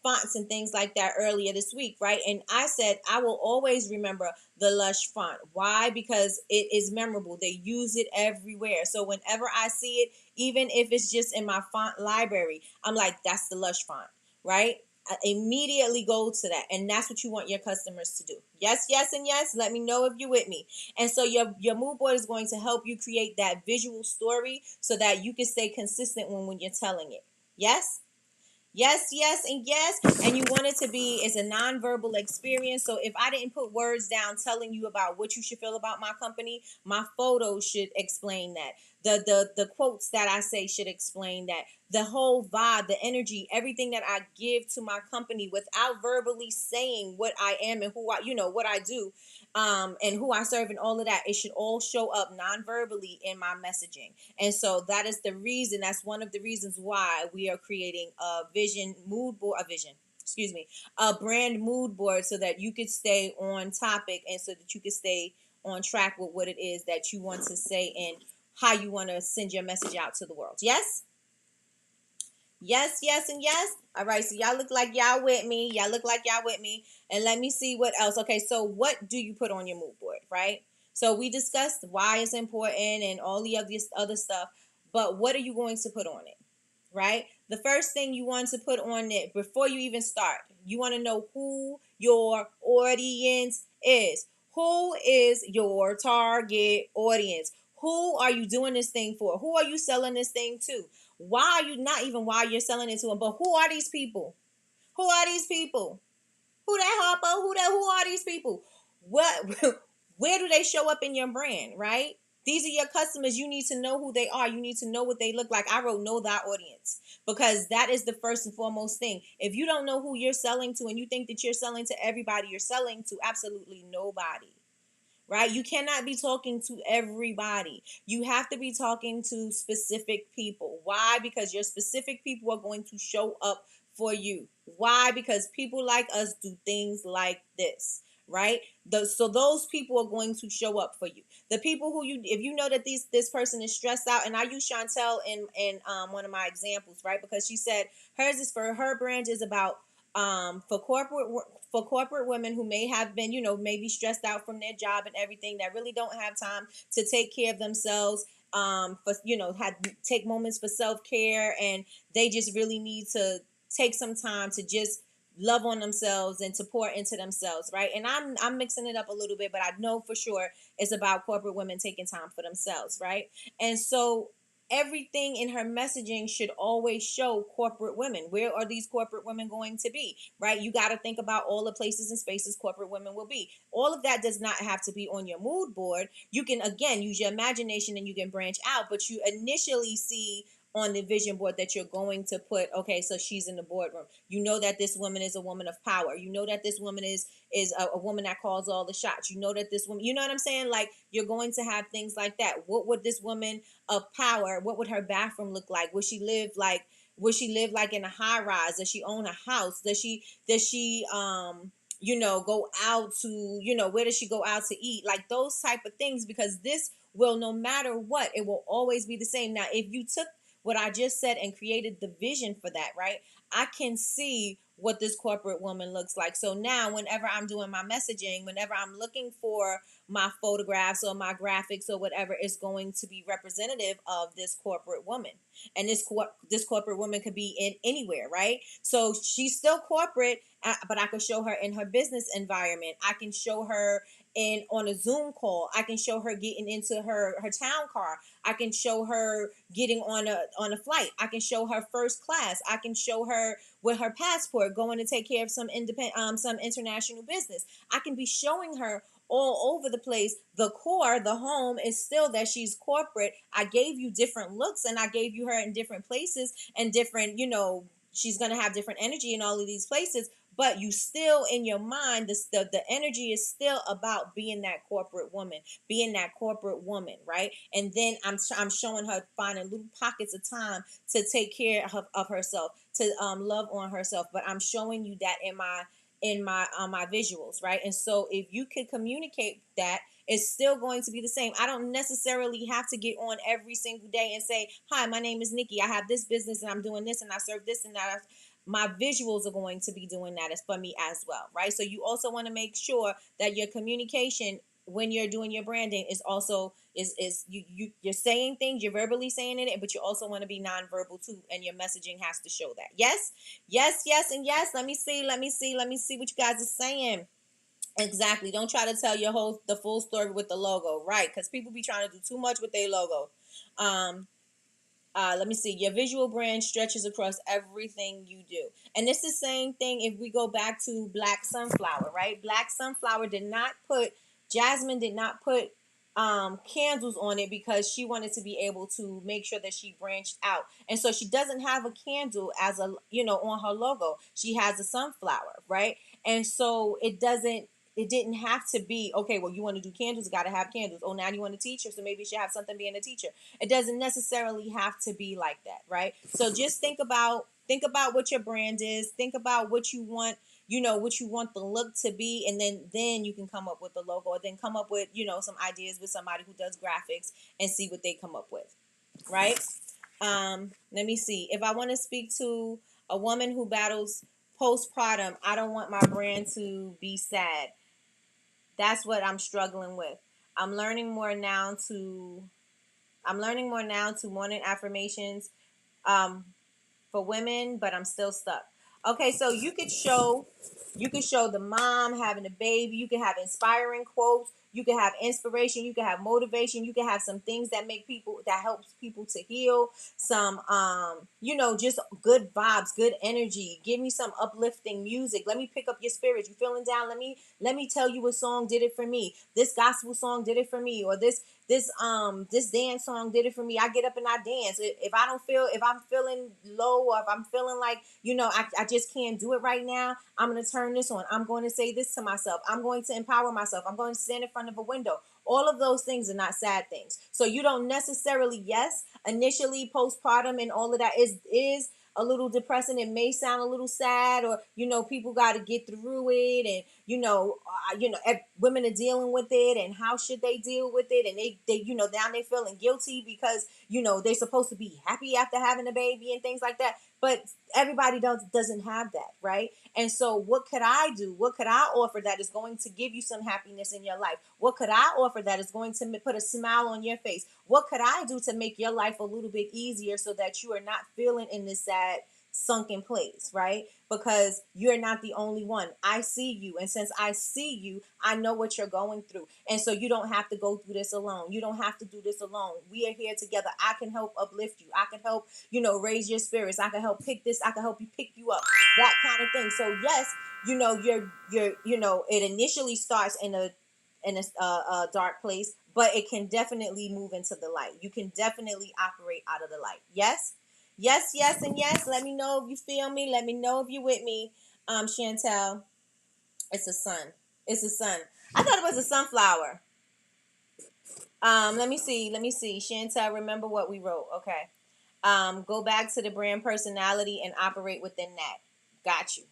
fonts and things like that earlier this week, right? And I said I will always remember the Lush font. Why? Because it is memorable. They use it everywhere. So whenever I see it, even if it's just in my font library, I'm like, that's the Lush font, right? I immediately go to that, and that's what you want your customers to do. Yes, yes, and yes. Let me know if you're with me. And so your mood board is going to help you create that visual story so that you can stay consistent when you're telling it. Yes? Yes, yes, and yes. And you want it to be, it's a nonverbal experience. So if I didn't put words down telling you about what you should feel about my company, my photos should explain that. The quotes that I say should explain that. The whole vibe, the energy, everything that I give to my company without verbally saying what I am and who I, what I do, and who I serve and all of that, it should all show up non-verbally in my messaging. And so that is the reason, that's one of the reasons why we are creating a brand mood board so that you could stay on topic and so that you could stay on track with what it is that you want to say and how you want to send your message out to the world. Yes? Yes, yes, and yes. All right, so y'all look like y'all with me. And let me see what else. Okay, so what do you put on your mood board, right? So we discussed why it's important and all the other stuff, but what are you going to put on it, right? The first thing you want to put on it before you even start, you want to know who your audience is. Who is your target audience? Who are you doing this thing for? Who are you selling this thing to? Why are you, not even why you're selling it to them, but who are these people? Who are these people? Who that Harpo? Who are these people? What? Where do they show up in your brand, right? These are your customers. You need to know who they are. You need to know what they look like. I wrote know thy audience because that is the first and foremost thing. If you don't know who you're selling to and you think that you're selling to everybody, you're selling to absolutely nobody. Right? You cannot be talking to everybody. You have to be talking to specific people. Why? Because your specific people are going to show up for you. Why? Because people like us do things like this. Right? So those people are going to show up for you. The people who you, if you know that this person is stressed out, and I use Chantel in one of my examples, right? Because she said hers is for her brand is about for corporate women who may have been, maybe stressed out from their job and everything, that really don't have time to take care of themselves, for had take moments for self-care, and they just really need to take some time to just love on themselves and to pour into themselves, right? And I'm mixing it up a little bit, but I know for sure it's about corporate women taking time for themselves, right? And so everything in her messaging should always show corporate women. Where are these corporate women going to be, right? You got to think about all the places and spaces corporate women will be. All of that does not have to be on your mood board. You can, again, use your imagination and you can branch out, but you initially see on the vision board that you're going to put, okay, so she's in the boardroom. You know that this woman is a woman of power. You know that this woman is a woman that calls all the shots. You know that this woman, you know what I'm saying? Like, you're going to have things like that. What would this woman of power, what would her bathroom look like? Would she live like in a high rise? Does she own a house? Does she go out to, where does she go out to eat? Like those type of things, because this will, no matter what, it will always be the same. Now, if you took what I just said and created the vision for that, right? I can see what this corporate woman looks like. So now whenever I'm doing my messaging, whenever I'm looking for my photographs or my graphics or whatever, is going to be representative of this corporate woman. And this corporate woman could be in anywhere, right? So she's still corporate, but I could show her in her business environment. I can show her on a Zoom call. I can show her getting into her town car. I can show her getting on a flight. I can show her first class. I can show her with her passport going to take care of some international business. I can be showing her all over the place. The core, the home, is still that she's corporate. I gave you different looks and I gave you her in different places and different, she's going to have different energy in all of these places. But you still, in your mind, the energy is still about being that corporate woman, right? And then I'm showing her finding little pockets of time to take care of herself, to love on herself. But I'm showing you that in my visuals, right? And so if you can communicate that, it's still going to be the same. I don't necessarily have to get on every single day and say, hi, my name is Nikki. I have this business and I'm doing this and I serve this and that. My visuals are going to be doing that for me as well, right? So you also want to make sure that your communication when you're doing your branding is also you're saying things, you're verbally saying it, but you also want to be nonverbal too, and your messaging has to show that. Yes, and yes. Let me see what you guys are saying. Exactly. Don't try to tell the full story with the logo, right? Because people be trying to do too much with their logo. Let me see. Your visual brand stretches across everything you do. And it's the same thing if we go back to Black Sunflower, right? Black Sunflower Jasmine did not put candles on it because she wanted to be able to make sure that she branched out. And so she doesn't have a candle on her logo. She has a sunflower, right? And so it didn't have to be, okay, well, you want to do candles, got to have candles. Oh, now you want a teacher, so maybe you should have something being a teacher. It doesn't necessarily have to be like that, right? So just think about what your brand is. Think about what you want, what you want the look to be, and then you can come up with the logo, or then come up with, some ideas with somebody who does graphics and see what they come up with, right? Let me see. If I want to speak to a woman who battles postpartum, I don't want my brand to be sad. That's what I'm struggling with. I'm learning more now to morning affirmations for women, but I'm still stuck. Okay, so you could show the mom having a baby. You can have inspiring quotes. You can have inspiration. You can have motivation. You can have some things that helps people to heal. Some, just good vibes, good energy. Give me some uplifting music. Let me pick up your spirits. You feeling down? Let me tell you what song did it for me. This gospel song did it for me, or this this dance song did it for me. I get up and I dance. If I'm feeling low, or if I'm feeling like, I just can't do it right now, I'm going to turn this on. I'm going to say this to myself. I'm going to empower myself. I'm going to stand in front of a window. All of those things are not sad things. So you don't necessarily, yes, initially postpartum and all of that is a little depressing. It may sound a little sad, or people got to get through it, and women are dealing with it, and how should they deal with it? And they now they feeling guilty because they're supposed to be happy after having a baby and things like that. But everybody doesn't have that, right? And so what could I do? What could I offer that is going to give you some happiness in your life? What could I offer that is going to put a smile on your face? What could I do to make your life a little bit easier so that you are not feeling in this sad, sunken place, right? Because you're not the only one. I see you. And since I see you, I know what you're going through. And so you don't have to go through this alone. You don't have to do this alone. We are here together. I can help uplift you. I can help, raise your spirits. I can help pick this. I can help you pick you up. That kind of thing. So yes, it initially starts in a dark place, but it can definitely move into the light. You can definitely operate out of the light. Yes? Yes, yes, and yes. Let me know if you feel me. Let me know if you're with me. Chantel, it's a sun. It's a sun. I thought it was a sunflower. Let me see. Chantel, remember what we wrote. Okay. Go back to the brand personality and operate within that. Got you.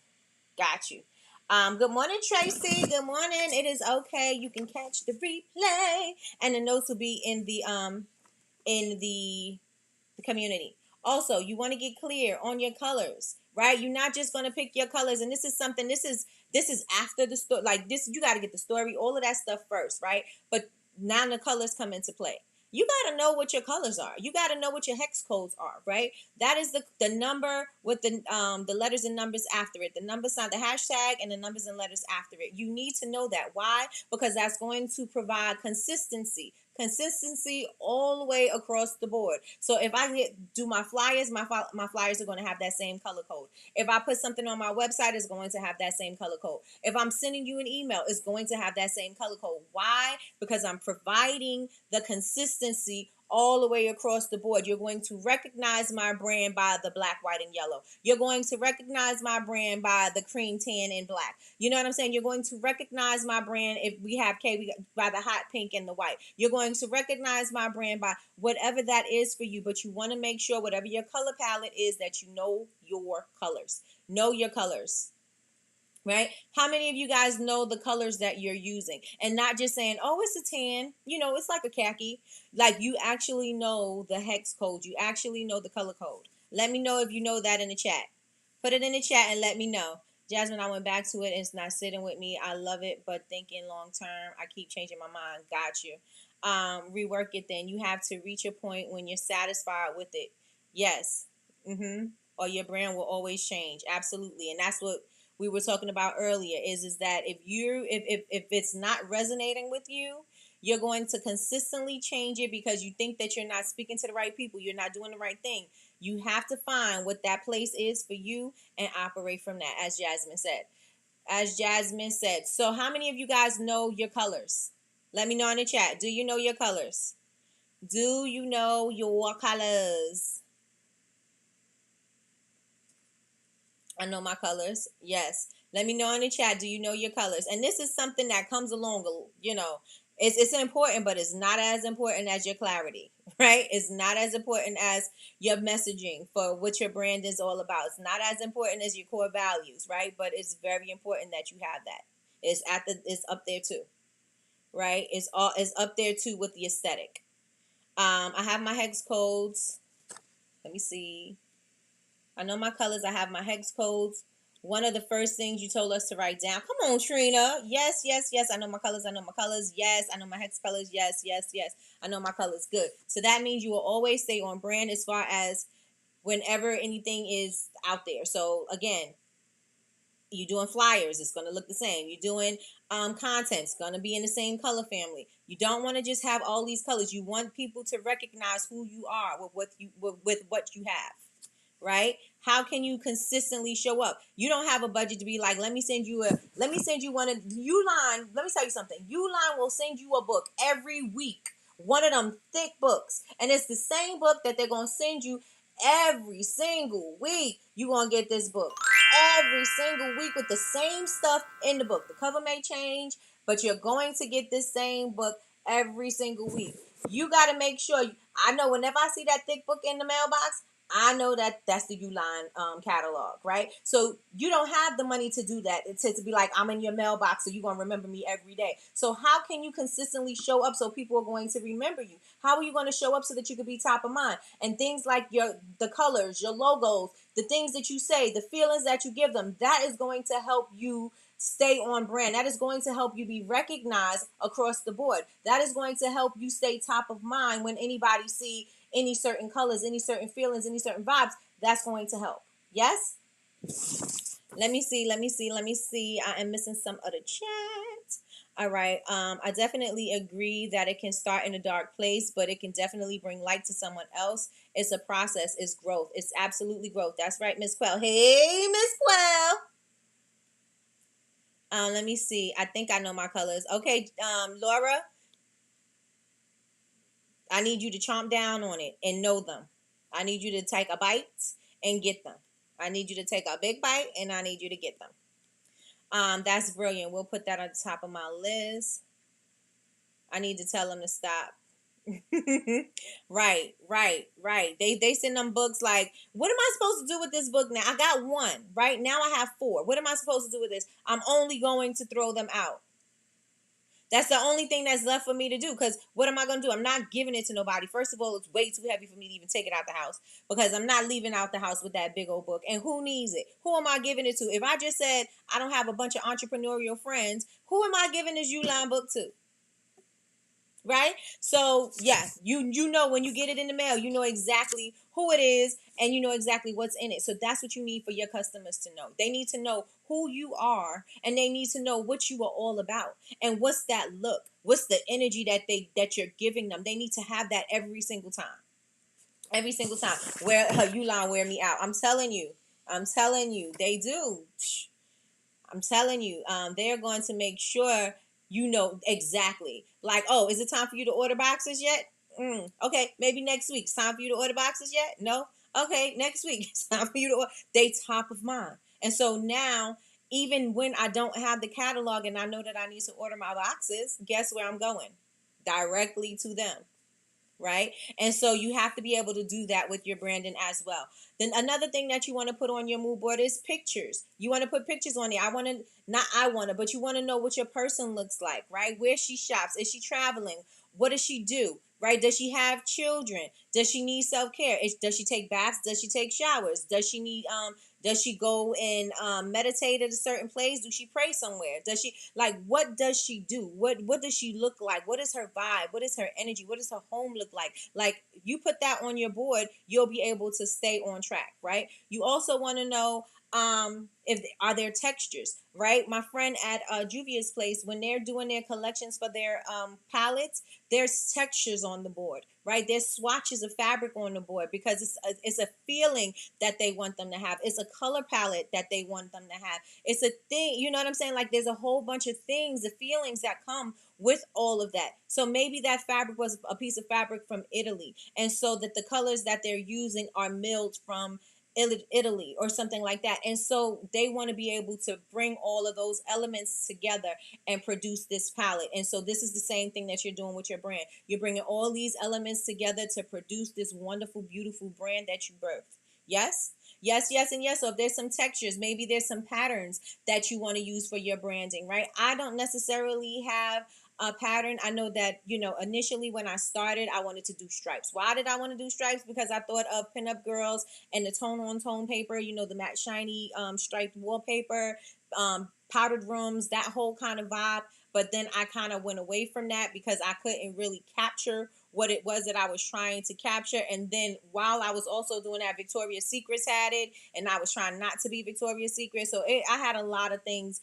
Good morning, Tracy. Good morning. It is okay. You can catch the replay, and the notes will be in the community. Also, you want to get clear on your colors, right? You're not just going to pick your colors. And this is after the story. Like this, you got to get the story, all of that stuff first, right? But now the colors come into play. You got to know what your colors are. You got to know what your hex codes are, right? That is the number with the letters and numbers after it. The number sign, the hashtag, and the numbers and letters after it. You need to know that. Why? Because that's going to provide consistency all the way across the board. So if I do my flyers, my flyers are going to have that same color code. If I put something on my website, it's going to have that same color code. If I'm sending you an email, it's going to have that same color code. Why? Because I'm providing the consistency all the way across the board. You're going to recognize my brand by the black, white, and yellow. You're going to recognize my brand by the cream, tan, and black. You know what I'm saying? You're going to recognize my brand if we have by the hot pink and the white. You're going to recognize my brand by whatever that is for you, but you want to make sure whatever your color palette is that you know your colors. Know your colors. Right? How many of you guys know the colors that you're using? And not just saying, oh, it's a tan. It's like a khaki. Like you actually know the hex code. You actually know the color code. Let me know if you know that in the chat. Put it in the chat and let me know. Jasmine, I went back to it and it's not sitting with me. I love it, but thinking long term, I keep changing my mind. Got you. Rework it then. You have to reach a point when you're satisfied with it. Yes. Or your brand will always change. Absolutely. And that's what we were talking about earlier is that if it's not resonating with you, you're going to consistently change it because you think that you're not speaking to the right people. You're not doing the right thing. You have to find what that place is for you and operate from that, as Jasmine said. So how many of you guys know your colors? Let me know in the chat. Do you know your colors? Do you know your colors? I know my colors. Yes. Let me know in the chat. Do you know your colors? And this is something that comes along, it's important, but it's not as important as your clarity, right? It's not as important as your messaging for what your brand is all about. It's not as important as your core values, right? But it's very important that you have that. It's up there too, right? It's up there too with the aesthetic. I have my hex codes. Let me see. I know my colors. I have my hex codes. One of the first things you told us to write down. Come on, Trina. Yes, yes, yes. I know my colors. Yes, I know my hex colors. Yes, yes, yes. I know my colors. Good. So that means you will always stay on brand as far as whenever anything is out there. So again, you're doing flyers, it's going to look the same. You're doing content, it's going to be in the same color family. You don't want to just have all these colors. You want people to recognize who you are with what you have. Right? How can you consistently show up? You don't have a budget to be like, let me send you one of Uline. Let me tell you something. Uline will send you a book every week one of them thick books. And it's the same book that they're going to send you every single week. You're going to get this book every single week with the same stuff in the book. The cover may change, but you're going to get this same book every single week. You got to make sure. I know whenever I see that thick book in the mailbox, I know that that's the Uline catalog, right? So you don't have the money to do that. It's to be like, I'm in your mailbox, so you're going to remember me every day. So how can you consistently show up so people are going to remember you? How are you going to show up so that you can be top of mind? And things like the colors, your logos, the things that you say, the feelings that you give them, that is going to help you stay on brand. That is going to help you be recognized across the board. That is going to help you stay top of mind when anybody see any certain colors, any certain feelings, any certain vibes. That's going to help. Yes? Let me see. I am missing some of the chat. All right. I definitely agree that it can start in a dark place, but it can definitely bring light to someone else. It's a process. It's growth. It's absolutely growth. That's right, Miss Quell. Hey, Miss Quell. Let me see. I think I know my colors. Okay, Laura, I need you to chomp down on it and know them. I need you to take a bite and get them. I need you to take a big bite and I need you to get them. That's brilliant. We'll put that on the top of my list. I need to tell them to stop. Right. They send them books like, what am I supposed to do with this book now? I got one. Right now I have 4. What am I supposed to do with this? I'm only going to throw them out. That's the only thing that's left for me to do, because what am I going to do? I'm not giving it to nobody. First of all, it's way too heavy for me to even take it out the house, because I'm not leaving out the house with that big old book. And who needs it? Who am I giving it to? If I just said I don't have a bunch of entrepreneurial friends, who am I giving this Uline book to? Right? So yes, you know, when you get it in the mail, you know exactly who it is and you know exactly what's in it. So that's what you need for your customers to know. They need to know who you are, and they need to know what you are all about, and what's that look, what's the energy that you're giving them. They need to have that every single time. Every single time. Uline wear me out. I'm telling you, they do. I'm telling you, they're going to make sure you know exactly. Like, oh, is it time for you to order boxes yet? Okay, maybe next week. It's time for you to order boxes yet? No? Okay, next week. It's time for you to order. They top of mind. And so now, even when I don't have the catalog and I know that I need to order my boxes, guess where I'm going? Directly to them. Right? And so you have to be able to do that with your branding as well. Then another thing that you want to put on your mood board is pictures. You want to put pictures on there. But you want to know what your person looks like, right? Where she shops. Is she traveling? What does she do? Right? Does she have children? Does she need self-care? Does she take baths? Does she take showers? Does she go and meditate at a certain place? Do she pray somewhere? What does she do? What does she look like? What is her vibe? What is her energy? What does her home look like? Like, you put that on your board, you'll be able to stay on track, right? You also want to know are there textures, right? My friend at Juvia's place, when they're doing their collections for their palettes, there's textures on the board, right? There's swatches of fabric on the board, because it's a feeling that they want them to have. It's a color palette that they want them to have. It's a thing, you know what I'm saying? Like, there's a whole bunch of things, the feelings that come with all of that. So maybe that fabric was a piece of fabric from Italy, and so that the colors that they're using are milled from Italy or something like that. And so they want to be able to bring all of those elements together and produce this palette. And so this is the same thing that you're doing with your brand. You're bringing all these elements together to produce this wonderful, beautiful brand that you birthed. Yes? Yes, and yes. So if there's some textures, maybe there's some patterns that you want to use for your branding, right? I don't necessarily have a pattern. I know that, initially when I started, I wanted to do stripes. Why did I want to do stripes? Because I thought of pinup girls and the tone paper, the matte shiny striped wallpaper, powdered rooms, that whole kind of vibe. But then I kind of went away from that because I couldn't really capture what it was that I was trying to capture. And then while I was also doing that, Victoria's Secrets had it, and I was trying not to be Victoria's Secret. So I had a lot of things,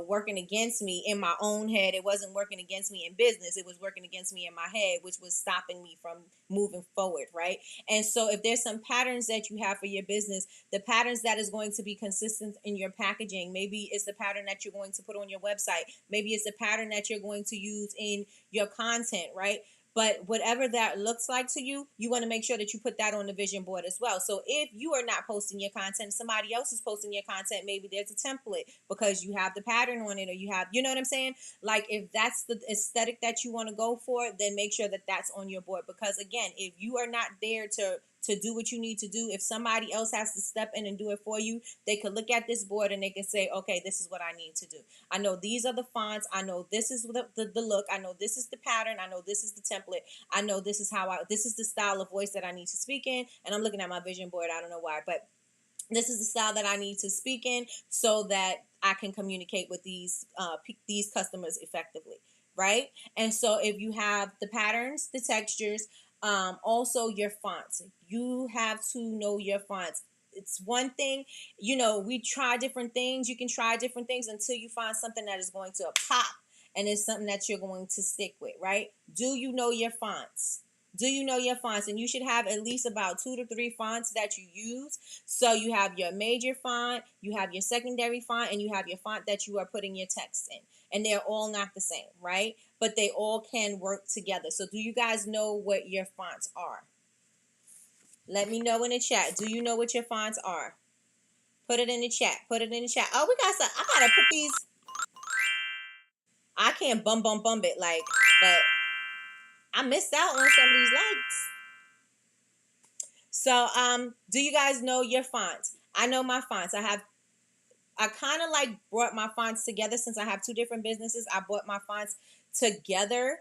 working against me in my own head. It wasn't working against me in business. It was working against me in my head, which was stopping me from moving forward, right? And so if there's some patterns that you have for your business, the patterns that is going to be consistent in your packaging, maybe it's the pattern that you're going to put on your website. Maybe it's the pattern that you're going to use in your content, right? But whatever that looks like to you, you want to make sure that you put that on the vision board as well. So if you are not posting your content, somebody else is posting your content, maybe there's a template because you have the pattern on it, or you have, you know what I'm saying? Like, if that's the aesthetic that you want to go for, then make sure that that's on your board. Because again, if you are not there to do what you need to do, if somebody else has to step in and do it for you, they could look at this board and they can say, okay, this is what I need to do. I know these are the fonts. I know this is the look. I know this is the pattern. I know this is the template. I know this is this is the style of voice that I need to speak in. And I'm looking at my vision board. I don't know why, but this is the style that I need to speak in so that I can communicate with these customers effectively, right? And so if you have the patterns, the textures, also your fonts, you have to know your fonts. It's one thing, we try different things. You can try different things until you find something that is going to pop and it's something that you're going to stick with, right? Do you know your fonts? Do you know your fonts? And you should have at least about 2 to 3 fonts that you use. So you have your major font, you have your secondary font, and you have your font that you are putting your text in. And they're all not the same, right? But they all can work together. So do you guys know what your fonts are? Let me know in the chat. Do you know what your fonts are? Put it in the chat. Put it in the chat. Oh, we got some. I gotta put these. I can't bum it but I missed out on some of these likes. So, do you guys know your fonts? I know my fonts. I kind of like brought my fonts together since I have 2 different businesses. I brought my fonts together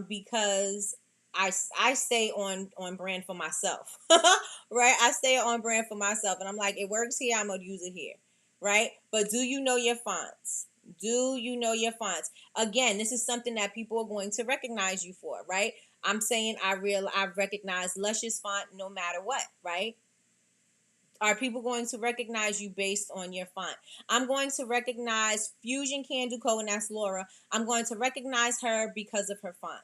because I stay on brand for myself, right? I stay on brand for myself, and I'm like, it works here, I'm gonna use it here, right? But do you know your fonts? Do you know your fonts? Again, this is something that people are going to recognize you for, right? I'm saying I recognize Luscious font no matter what, right? Are people going to recognize you based on your font? I'm going to recognize Fusion Can Do Co, and that's Laura. I'm going to recognize her because of her font,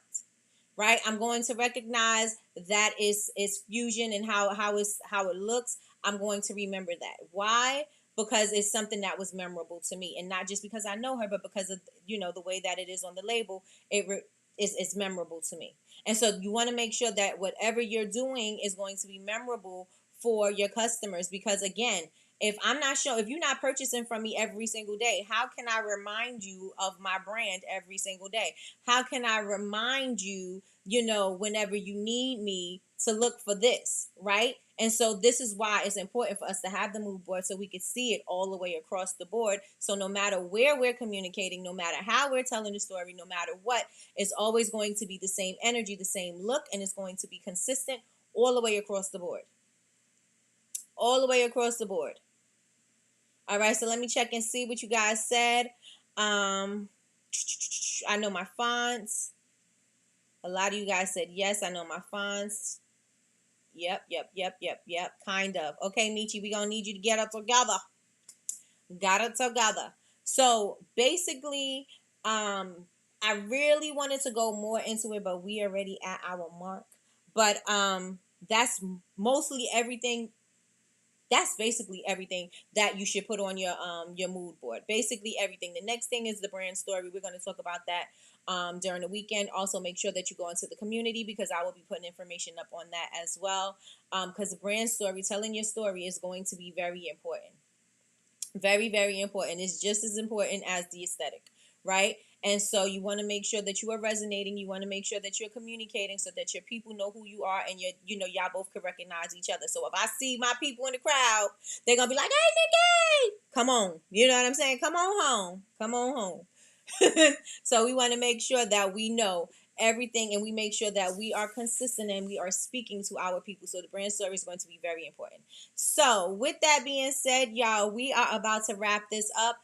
right? I'm going to recognize that it's Fusion and how it looks. I'm going to remember that. Why? Because it's something that was memorable to me, and not just because I know her, but because of the way that it is on the label. It's memorable to me. And so you want to make sure that whatever you're doing is going to be memorable for your customers, because again, if you're not purchasing from me every single day, how can I remind you of my brand every single day? How can I remind you, whenever you need me to look for this, right? And so this is why it's important for us to have the mood board so we can see it all the way across the board. So no matter where we're communicating, no matter how we're telling the story, no matter what, it's always going to be the same energy, the same look, and it's going to be consistent all the way across the board. All the way across the board. All right, so let me check and see what you guys said. I know my fonts. A lot of you guys said yes, I know my fonts. Yep. Kind of. Okay, Michi, we're going to need you to get it together. Got it together. So basically, I really wanted to go more into it, but we already at our mark. But that's mostly everything. That's basically everything that you should put on your mood board. Basically everything. The next thing is the brand story. We're going to talk about that during the weekend. Also, make sure that you go into the community, because I will be putting information up on that as well. Because the brand story, telling your story, is going to be very important. Very, very important. It's just as important as the aesthetic, right? And so you want to make sure that you are resonating. You want to make sure that you're communicating so that your people know who you are, and y'all both can recognize each other. So if I see my people in the crowd, they're going to be like, hey, Nikki, come on. You know what I'm saying? Come on home. Come on home. So we want to make sure that we know everything, and we make sure that we are consistent and we are speaking to our people. So the brand story is going to be very important. So with that being said, y'all, we are about to wrap this up.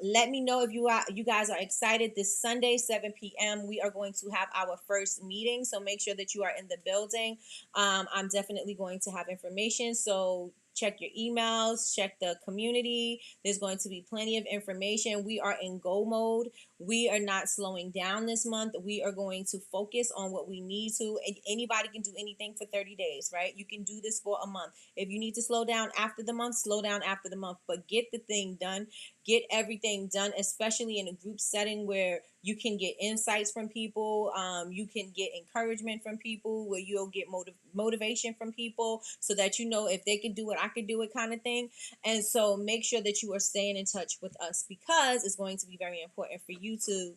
Let me know if you guys are excited. This Sunday, 7 p.m., we are going to have our first meeting. So make sure that you are in the building. I'm definitely going to have information. So check your emails, check the community. There's going to be plenty of information. We are in go mode. We are not slowing down this month. We are going to focus on what we need to. Anybody can do anything for 30 days, right? You can do this for a month. If you need to slow down after the month, slow down after the month, but get the thing done. get everything done, especially in a group setting where you can get insights from people, you can get encouragement from people, where you'll get motivation from people, so that you know if they can do it, I can do it, kind of thing. And so make sure that you are staying in touch with us, because it's going to be very important for you to,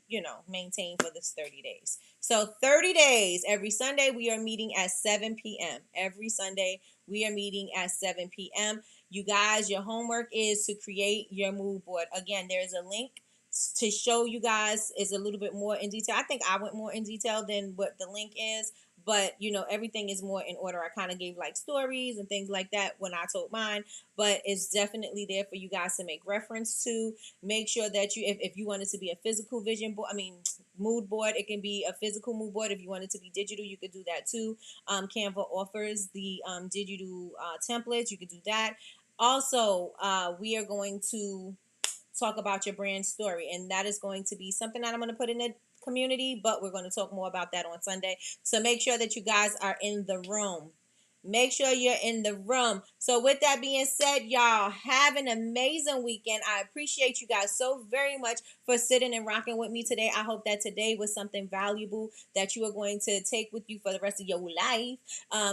maintain for this 30 days. So 30 days, every Sunday we are meeting at 7 p.m. Every Sunday we are meeting at 7 p.m. You guys, your homework is to create your mood board. Again, there's a link to show you guys is a little bit more in detail. I think I went more in detail than what the link is, but everything is more in order. I kind of gave like stories and things like that when I told mine, but it's definitely there for you guys to make reference to. Make sure that you, if you want it to be a physical vision board, mood board, it can be a physical mood board. If you want it to be digital, you could do that too. Canva offers the digital templates. You could do that. Also, we are going to talk about your brand story, and that is going to be something that I'm going to put in the community, but we're going to talk more about that on Sunday. So make sure that you guys are in the room. Make sure you're in the room. So with that being said, y'all, have an amazing weekend. I appreciate you guys so very much for sitting and rocking with me today. I hope that today was something valuable that you are going to take with you for the rest of your life.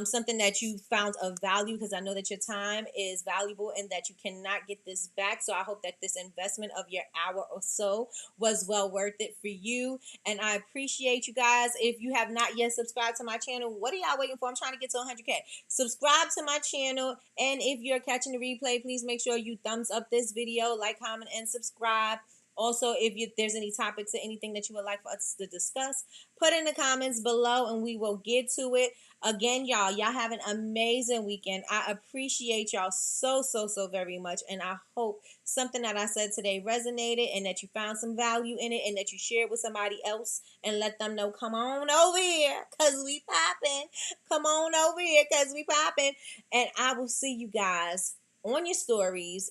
Something that you found of value, because I know that your time is valuable and that you cannot get this back. So I hope that this investment of your hour or so was well worth it for you. And I appreciate you guys. If you have not yet subscribed to my channel, what are y'all waiting for? I'm trying to get to 100K. Subscribe to my channel, and if you're catching the replay, please make sure you thumbs up this video, like, comment, and subscribe. Also, if there's any topics or anything that you would like for us to discuss, put in the comments below and we will get to it. Again, y'all have an amazing weekend. I appreciate y'all so very much, and I hope something that I said today resonated and that you found some value in it, and that you share it with somebody else and let them know, come on over here because we popping. Come on over here because we popping. And I will see you guys on your stories.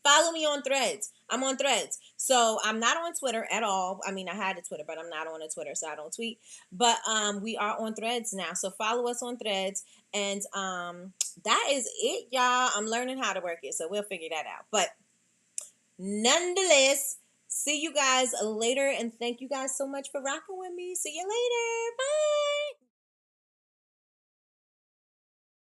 Follow me on Threads. I'm on Threads. So I'm not on Twitter at all. I had a Twitter, but I'm not on a Twitter, so I don't tweet. But we are on Threads now. So follow us on Threads. And that is it, y'all. I'm learning how to work it, so we'll figure that out. But nonetheless, see you guys later, and thank you guys so much for rocking with me. See you later. Bye.